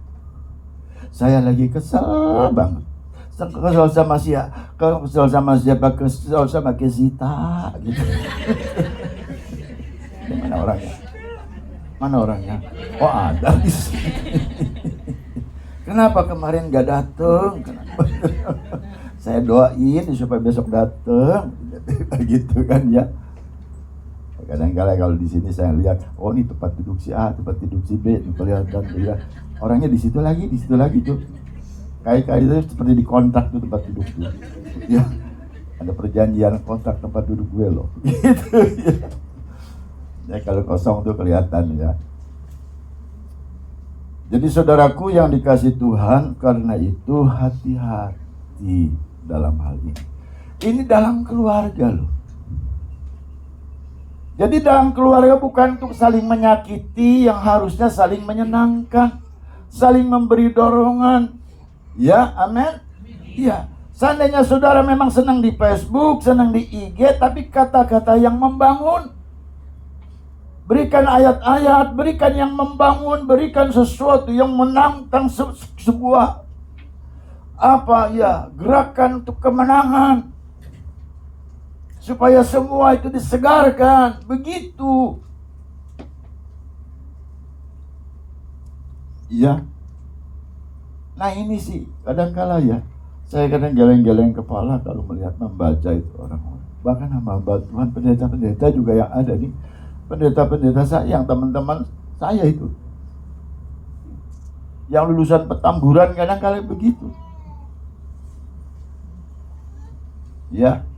saya lagi kesal banget. Kesal sama siapa, kesal sama Kesita gitu. Mana orangnya? Mana orangnya? Oh ada di sini. Kenapa kemarin gak datang? Saya doain supaya besok datang. Gitu kan ya. Kadang-kadang kalau di sini saya lihat, oh ini tempat duduk si A, tempat duduk si B, kelihatan ya. Orangnya di situ lagi tuh. Kayak itu seperti di kontrak tuh tempat duduk tuh. Ya. Ada perjanjian kontrak tempat duduk gue loh. Gitu ya. Ya kalau kosong tuh kelihatan ya. Jadi saudaraku yang dikasih Tuhan, karena itu hati-hati dalam hal ini. Ini dalam keluarga loh. Jadi dalam keluarga bukan untuk saling menyakiti, yang harusnya saling menyenangkan, saling memberi dorongan. Ya, amin. Iya, Seandainya saudara memang senang di Facebook, senang di IG, tapi kata-kata yang membangun. Berikan ayat-ayat, berikan yang membangun, berikan sesuatu yang menantang sebuah gerakan untuk kemenangan. Supaya semua itu disegarkan. Begitu. Iya. Nah ini sih kadang-kala ya, saya kadang geleng-geleng kepala kalau melihat membaca itu orang-orang. Bahkan hamba Tuhan, pendeta-pendeta juga yang ada nih. Pendeta-pendeta saya, yang teman-teman saya itu, yang lulusan Petamburan kadang-kala begitu. Ya,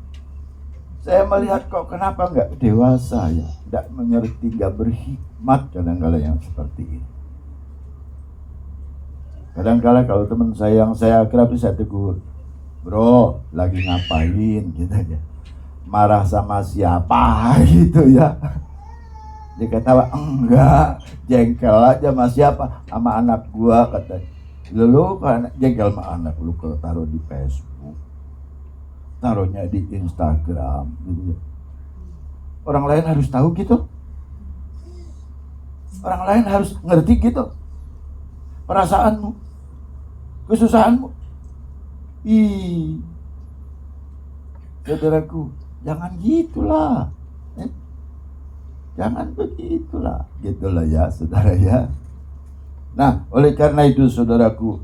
saya melihat kok kenapa nggak dewasa ya, nggak mengerti, nggak berhikmat kadang-kala yang seperti ini. Kadang-kala kalau teman saya yang saya akrab saya tegur, bro, lagi ngapain gitu ya, marah sama siapa gitu ya. Dia ketawa, enggak, jengkel aja sama siapa, sama anak gua katanya. Lu kan jengkel sama anak lu kalau taruh di Facebook, taruhnya di Instagram gitu ya. Orang lain harus tahu gitu, orang lain harus ngerti gitu perasaanmu, kesusahanmu. Saudaraku, jangan gitulah. Jangan begitulah. Gitulah ya, saudara ya. Nah, oleh karena itu saudaraku,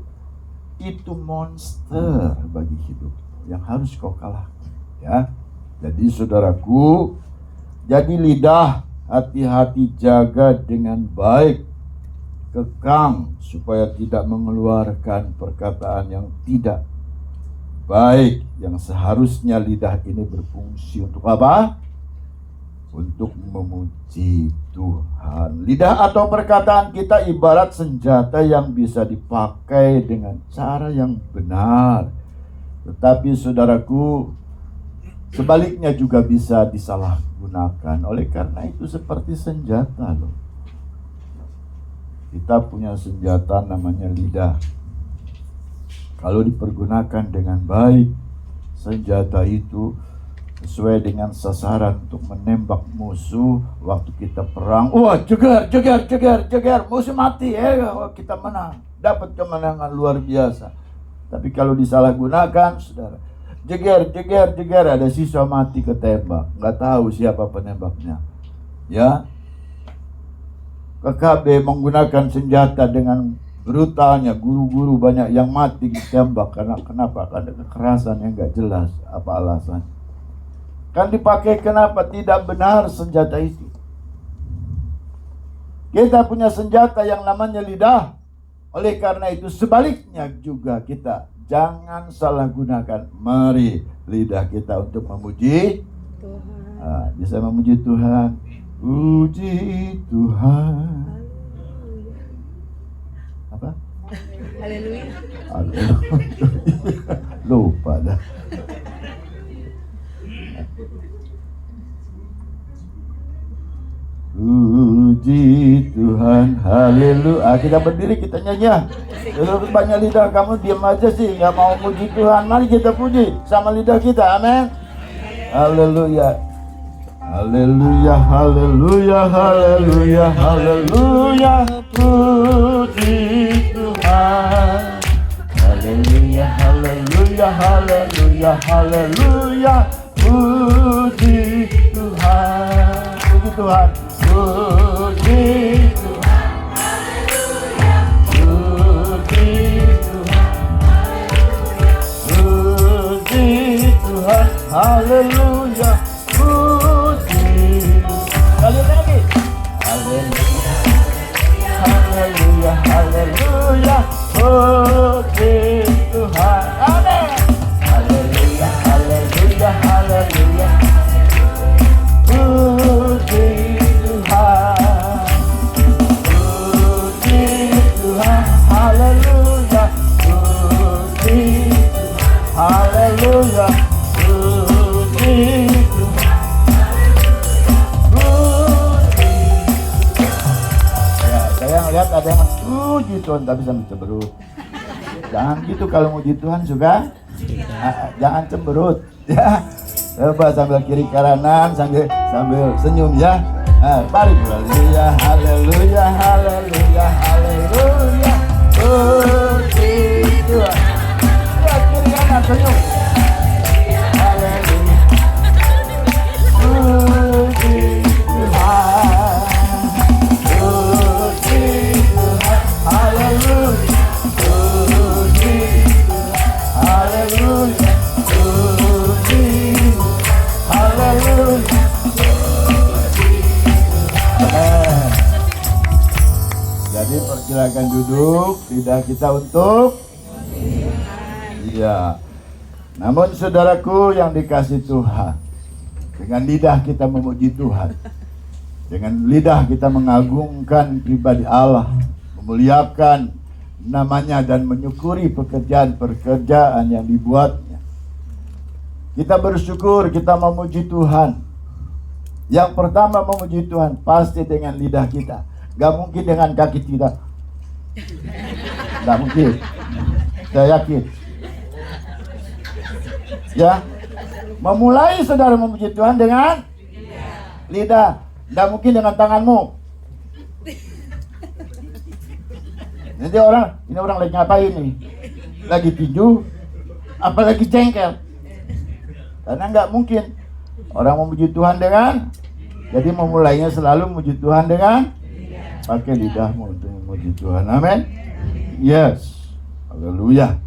itu monster bagi hidup yang harus kau kalahkan ya. Jadi saudaraku, jadi lidah, hati-hati jaga dengan baik. Kekang supaya tidak mengeluarkan perkataan yang tidak baik, yang seharusnya lidah ini berfungsi untuk apa? Untuk memuji Tuhan. Lidah atau perkataan kita ibarat senjata yang bisa dipakai dengan cara yang benar. Tetapi saudaraku, sebaliknya juga bisa disalahgunakan. Oleh karena itu seperti senjata loh. Kita punya senjata namanya lidah. Kalau dipergunakan dengan baik, senjata itu sesuai dengan sasaran untuk menembak musuh waktu kita perang. Wah, jegar, musuh mati, kita menang, dapat kemenangan luar biasa. Tapi kalau disalahgunakan, saudara, jegar, ada siswa mati ketembak, nggak tahu siapa penembaknya. Ya, KKB menggunakan senjata dengan brutalnya, guru-guru banyak yang mati ditembak karena kenapa? Karena kekerasan yang nggak jelas apa alasan. Kan dipakai kenapa? Tidak benar senjata itu. Kita punya senjata yang namanya lidah. Oleh karena itu sebaliknya juga kita jangan salah gunakan. Mari lidah kita untuk memuji Tuhan. Bisa memuji Tuhan. Puji Tuhan. Apa? Haleluya. Lupa dah. Puji Tuhan, haleluya. Kita berdiri, kita nyanyi. Terus banyak lidah kamu diam aja sih, nggak mau puji Tuhan. Mari kita puji sama lidah kita, amin. Haleluya. Haleluya, haleluya, haleluya, haleluya. Puji Tuhan. Haleluya, haleluya, haleluya, haleluya. Puji Tuhan. Puji Tuhan. Puji Tuhan. Haleluya. Puji Tuhan. Puji Tuhan. Haleluya. Sekali lagi. Haleluya. Haleluya. Haleluya. Puji Tuhan. Amin. Haleluya. Haleluya. Haleluya. Puji Tuhan. Puji Tuhan. Haleluya. Puji Tuhan. Haleluya. Puji Tuhan. Saya ngeliat ada yang puji Tuhan tapi sambil ceberut. Jangan gitu, kalau muji Tuhan suka Jangan cemberut ya. Coba sambil kiri kanan sambil senyum ya. Mari haleluya haleluya haleluya haleluya. Puji Tuhan. Ya, kiri kanan senyum. Haleluya. Puji Tuhan. Puji Tuhan. Haleluya. Puji Tuhan. Haleluya. Puji. Haleluya. Jadi persilakan duduk, lidah kita untuk iya. Namun saudaraku yang dikasih Tuhan, dengan lidah kita memuji Tuhan, dengan lidah kita mengagungkan pribadi Allah, memuliakan namanya dan menyukuri pekerjaan-pekerjaan yang dibuatnya. Kita bersyukur, kita memuji Tuhan. Yang pertama memuji Tuhan pasti dengan lidah kita. Gak mungkin dengan kaki kita. Gak mungkin. Saya yakin. Ya, memulai saudara memuji Tuhan dengan lidah. Gak mungkin dengan tanganmu. Nanti ini orang lagi ngapain nih? Lagi tinju, apalagi jengkel. Karena gak mungkin orang memuji Tuhan dengan, jadi memulainya selalu memuji Tuhan dengan pakai lidahmu untuk memuji Tuhan. Amin. Yes. Haleluya.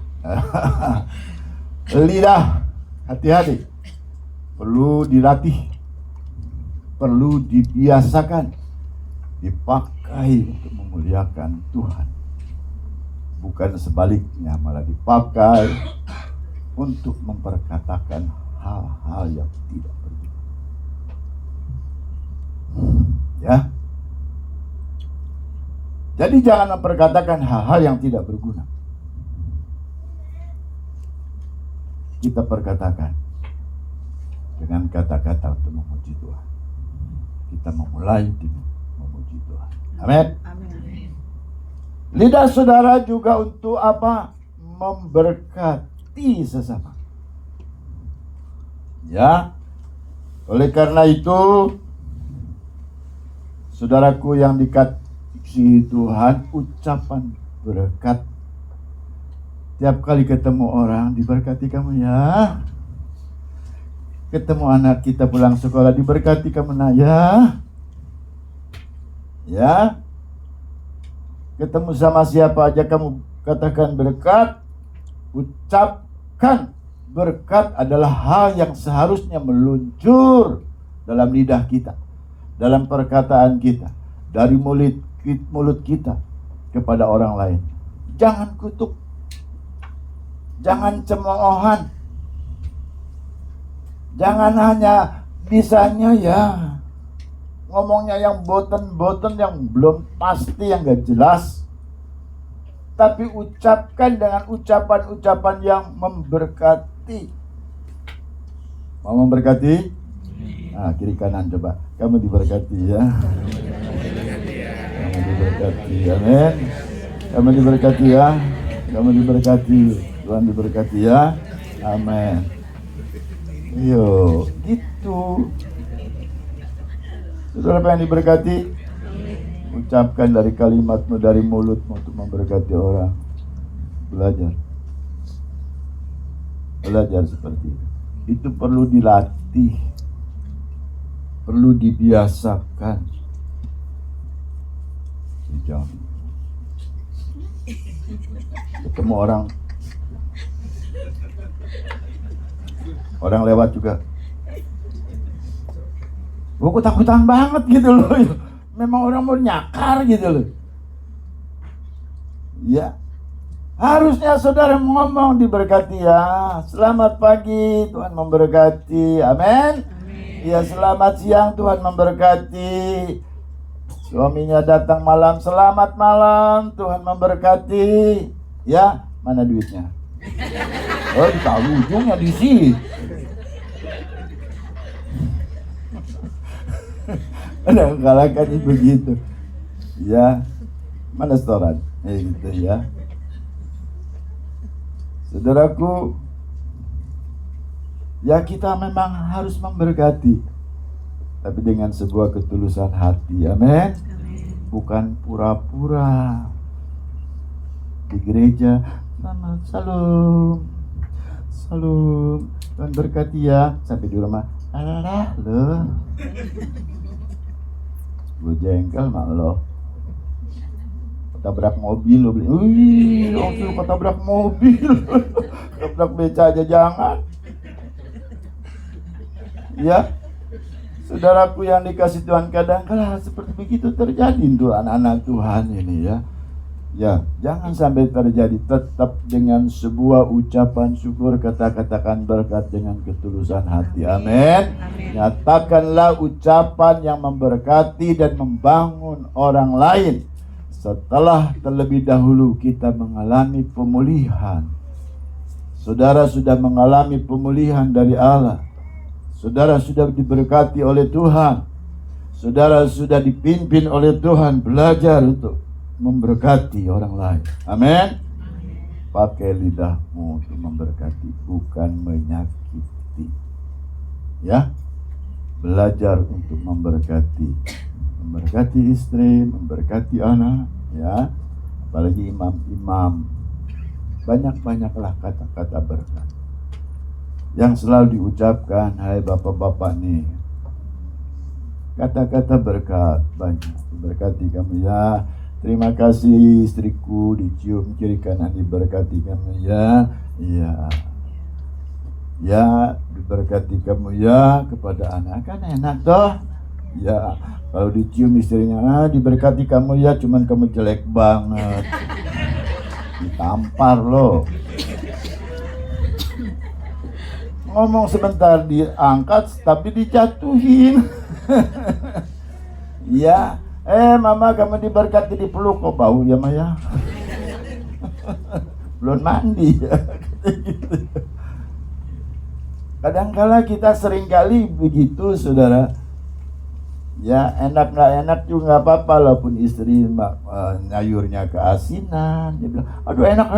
Lidah, hati-hati. Perlu dilatih. Perlu dibiasakan. Dipakai untuk memuliakan Tuhan. Bukan sebaliknya, malah dipakai untuk memperkatakan hal-hal yang tidak berguna. Ya. Jadi jangan memperkatakan hal-hal yang tidak berguna. Kita perkatakan dengan kata-kata untuk memuji Tuhan. Kita memulai dengan memuji Tuhan. Amin. Lidah saudara juga untuk apa? Memberkati sesama. Ya. Oleh karena itu, saudaraku yang dikasihi Tuhan, ucapan berkat. Tiap kali ketemu orang, diberkati kamu ya. Ketemu anak kita pulang sekolah, diberkati kamu nak ya. Ya. Ketemu sama siapa aja kamu katakan berkat. Ucapkan berkat adalah hal yang seharusnya meluncur dalam lidah kita, dalam perkataan kita, dari mulut kita kepada orang lain. Jangan kutuk, jangan cemoohan, jangan hanya bisanya ya ngomongnya yang boten-boten, yang belum pasti, yang gak jelas. Tapi ucapkan dengan ucapan-ucapan yang memberkati. Mau memberkati? Nah, kiri kanan coba. Kamu diberkati ya. Kamu diberkati, amin. Kamu diberkati ya. Kamu diberkati. Tuhan diberkati ya. Amin. Yo, gitu. Saudara apa yang diberkati? Ucapkan dari kalimatmu, dari mulutmu untuk memberkati orang. Belajar. Belajar seperti itu. Itu perlu dilatih. Perlu dibiasakan. Jangan. Ketemu orang lewat juga. Gue ketakutan banget gitu loh. Memang orang mau nyakar gitu loh. Ya. Harusnya saudara ngomong diberkati ya. Selamat pagi, Tuhan memberkati. Amin. Ya, selamat siang, Tuhan memberkati. Suaminya datang malam, selamat malam, Tuhan memberkati. Ya, mana duitnya? Oh, tahu ujungnya di sini. Ada kalahkan begitu. Ya, mana setoran? Gitu ya. Saudaraku, Ya kita memang harus memberkati, tapi dengan sebuah ketulusan hati. Amin. Bukan pura-pura di gereja. Selamat, salam, salam, Tuhan berkati ya. Sampai di rumah, alah lo, gue jengkel mak lo. Tabrak mobil lo beli, wih, langsung ketabrak mobil, tabrak beca aja jangan. Ya, saudaraku yang dikasih Tuhan, kadang-kala seperti begitu terjadi tuh anak-anak Tuhan ini ya. Ya, jangan sampai terjadi. Tetap dengan sebuah ucapan syukur, katakan berkat dengan ketulusan hati. Amin. Nyatakanlah ucapan yang memberkati dan membangun orang lain. Setelah terlebih dahulu kita mengalami pemulihan. Saudara sudah mengalami pemulihan dari Allah. Saudara sudah diberkati oleh Tuhan. Saudara sudah dipimpin oleh Tuhan, belajar untuk memberkati orang lain. Amin. Pakai lidahmu untuk memberkati, bukan menyakiti. Ya, belajar untuk memberkati. Memberkati istri, memberkati anak, ya. Apalagi imam-imam. Banyak-banyaklah kata-kata berkat yang selalu diucapkan. Hai bapak-bapak nih, kata-kata berkat banyak. Diberkati kamu ya. Terima kasih istriku, dicium kiri kanan, diberkati kamu ya. Ya, ya, diberkati kamu ya. Kepada anak kan enak toh. Ya, kalau dicium istrinya, diberkati kamu ya, cuman kamu jelek banget. Ditampar loh. Ngomong sebentar diangkat tapi dijatuhin. Ya, mama kamu diberkati, dipeluk, kok bau ya Maya. Belum mandi ya. Kadang-kala kita seringkali begitu saudara. Ya, enak nggak enak juga nggak apa-apa, walaupun istri nyayurnya keasinan, dia bilang, aduh enak.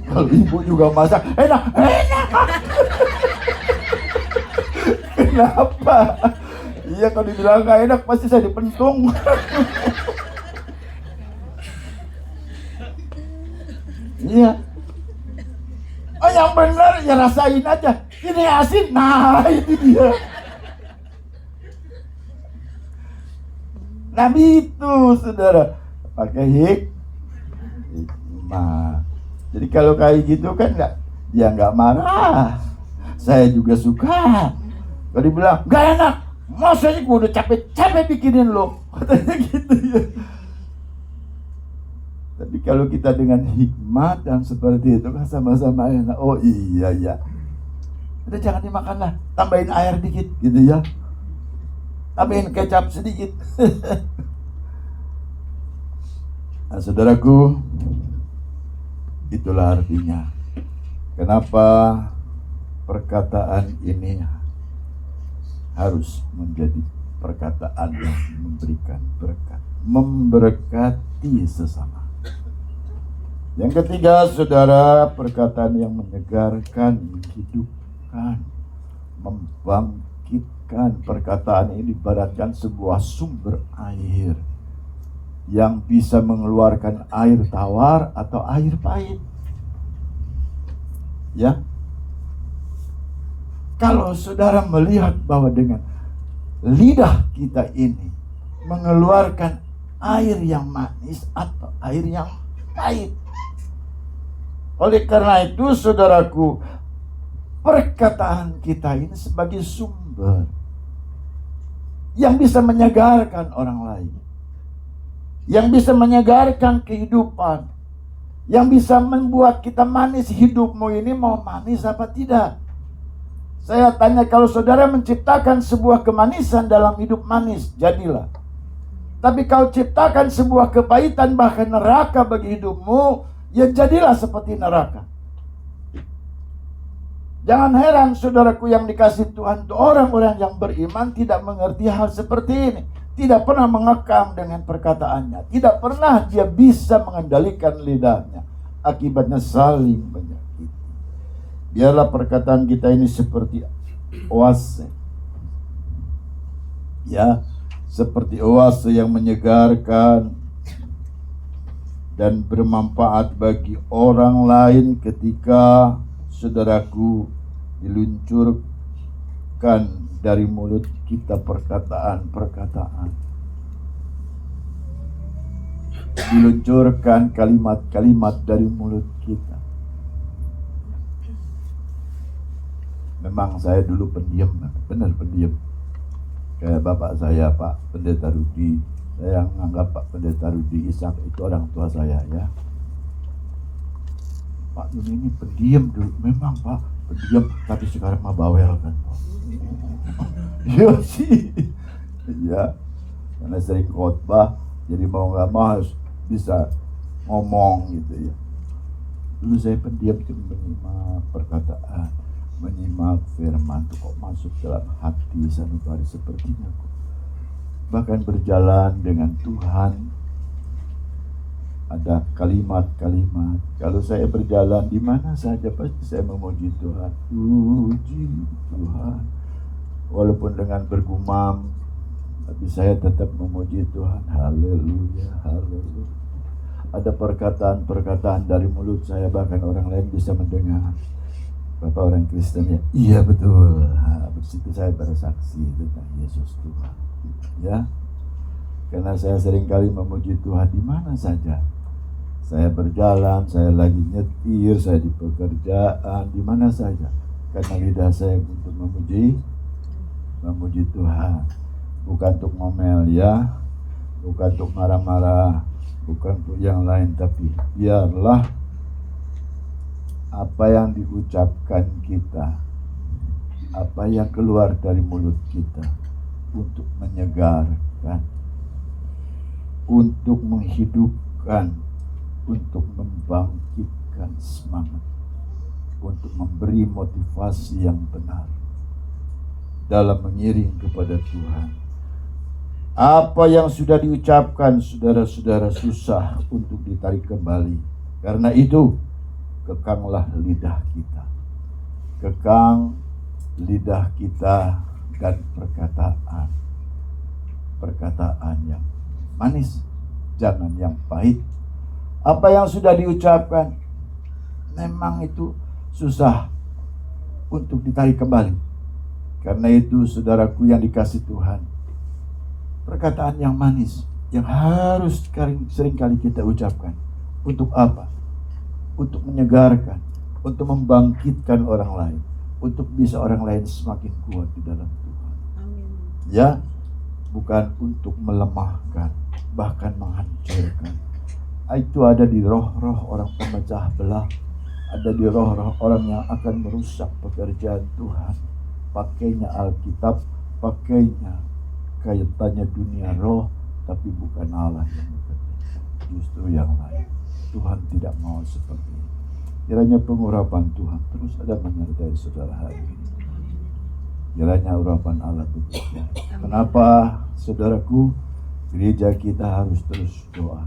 Kalau ibu juga masak, enak. Kenapa? Iya, kalau dibilang nggak enak pasti saya dipentung. Iya. Oh yang benar ya rasain aja. Ini asin, nah itu dia. Nah itu saudara, pakai hikmah. Jadi kalau kayak gitu kan dia nggak marah. Saya juga suka. Kalau dibilang nggak enak, masa sih gue udah capek-capek bikinin lo, katanya gitu ya. Tapi kalau kita dengan hikmat dan seperti itu kan sama-sama enak. Oh iya ya, udah jangan dimakan lah, tambahin air dikit gitu ya. Tambahin kecap sedikit. Nah saudaraku, itulah artinya kenapa perkataan ini harus menjadi perkataan yang memberikan berkat, memberkati sesama. Yang ketiga saudara, perkataan yang menyegarkan, menghidupkan, membangkitkan. Perkataan ini ibaratkan sebuah sumber air yang bisa mengeluarkan air tawar atau air pahit. Ya, kalau saudara melihat bahwa dengan lidah kita ini mengeluarkan air yang manis atau air yang pahit. Oleh karena itu saudaraku, perkataan kita ini sebagai sumber yang bisa menyegarkan orang lain, yang bisa menyegarkan kehidupan, yang bisa membuat kita manis. Hidupmu ini mau manis apa tidak? Saya tanya, kalau saudara menciptakan sebuah kemanisan dalam hidup, manis, jadilah. Tapi kau ciptakan sebuah kepahitan, bahkan neraka bagi hidupmu, ya jadilah seperti neraka. Jangan heran saudaraku yang dikasih Tuhan, orang-orang yang beriman tidak mengerti hal seperti ini. Tidak pernah mengekang dengan perkataannya. Tidak pernah dia bisa mengendalikan lidahnya. Akibatnya saling menyakiti. Biarlah perkataan kita ini seperti oase, ya, seperti oase yang menyegarkan dan bermanfaat bagi orang lain ketika saudaraku diluncurkan dari mulut kita perkataan-perkataan, diluncurkan kalimat-kalimat dari mulut kita. Memang saya dulu pendiam, benar pendiam. Kayak bapak saya, Pak Pendeta Rudi. Saya menganggap Pak Pendeta Rudi Ishak itu orang tua saya, ya. Pak Yuni ini pendiam dulu. Memang Pak, pendiam, tapi sekarang mah bawel kan, Pak. Iya sih. Ya, karena sering khotbah, jadi mau nggak mau harus bisa ngomong gitu ya. Dulu saya pendiam, cuma menyimak perkataan, menyimak firman, tuh kok masuk dalam hati sanubari sepertinya kok. Bahkan berjalan dengan Tuhan, ada kalimat-kalimat. Kalau saya berjalan di mana saja pasti saya memuji Tuhan. Puji Tuhan. Walaupun dengan bergumam, tapi saya tetap memuji Tuhan. Haleluya, haleluya. Ada perkataan-perkataan dari mulut saya, bahkan orang lain bisa mendengar. Bapak orang Kristen ya? Iya betul. Nah, begitu saya bersaksi tentang Yesus Tuhan. Ya, karena saya seringkali memuji Tuhan di mana saja. Saya berjalan, saya lagi nyetir, saya di pekerjaan, di mana saja. Karena lidah saya untuk memuji Tuhan. Bukan untuk ngomel ya, bukan untuk marah-marah, bukan untuk yang lain, tapi biarlah apa yang diucapkan kita, apa yang keluar dari mulut kita untuk menyegarkan, untuk menghidupkan, untuk membangkitkan semangat, untuk memberi motivasi yang benar dalam mengiring kepada Tuhan. Apa yang sudah diucapkan, saudara-saudara, susah untuk ditarik kembali. Karena itu, kekanglah lidah kita. Kekang lidah kita dan perkataan yang manis, jangan yang pahit. Apa yang sudah diucapkan memang itu susah untuk ditarik kembali. Karena itu, saudaraku yang dikasih Tuhan, perkataan yang manis yang harus seringkali kita ucapkan. Untuk apa? Untuk menyegarkan, untuk membangkitkan orang lain, untuk bisa orang lain semakin kuat di dalam Tuhan. Amin. Ya, bukan untuk melemahkan, bahkan menghancurkan. Itu ada di roh-roh orang pemecah belah, ada di roh-roh orang yang akan merusak pekerjaan Tuhan. Pakainya Alkitab, pakainya kaitannya dunia roh, tapi bukan Allah yang bekerja, justru yang lain. Tuhan tidak mau seperti ini. Kiranya pengurapan Tuhan terus ada menyertai saudara hari ini. Kiranya urapan Allah bekerja. Kenapa, saudaraku, gereja kita harus terus doa.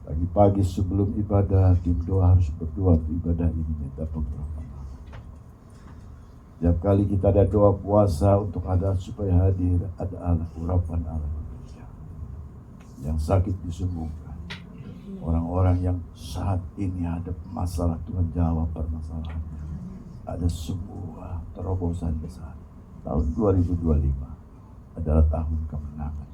Pagi-pagi sebelum ibadah, tim doa harus berdoa untuk ibadah ini, minta pengurapan Allah. Setiap kali kita ada doa puasa untuk ada supaya hadir, ada Allah, urapan Allah bekerja. Yang sakit disembuhkan. Orang-orang yang saat ini ada masalah, Tuhan jawab permasalahannya. Ada sebuah terobosan besar. Tahun 2025 adalah tahun kemenangan.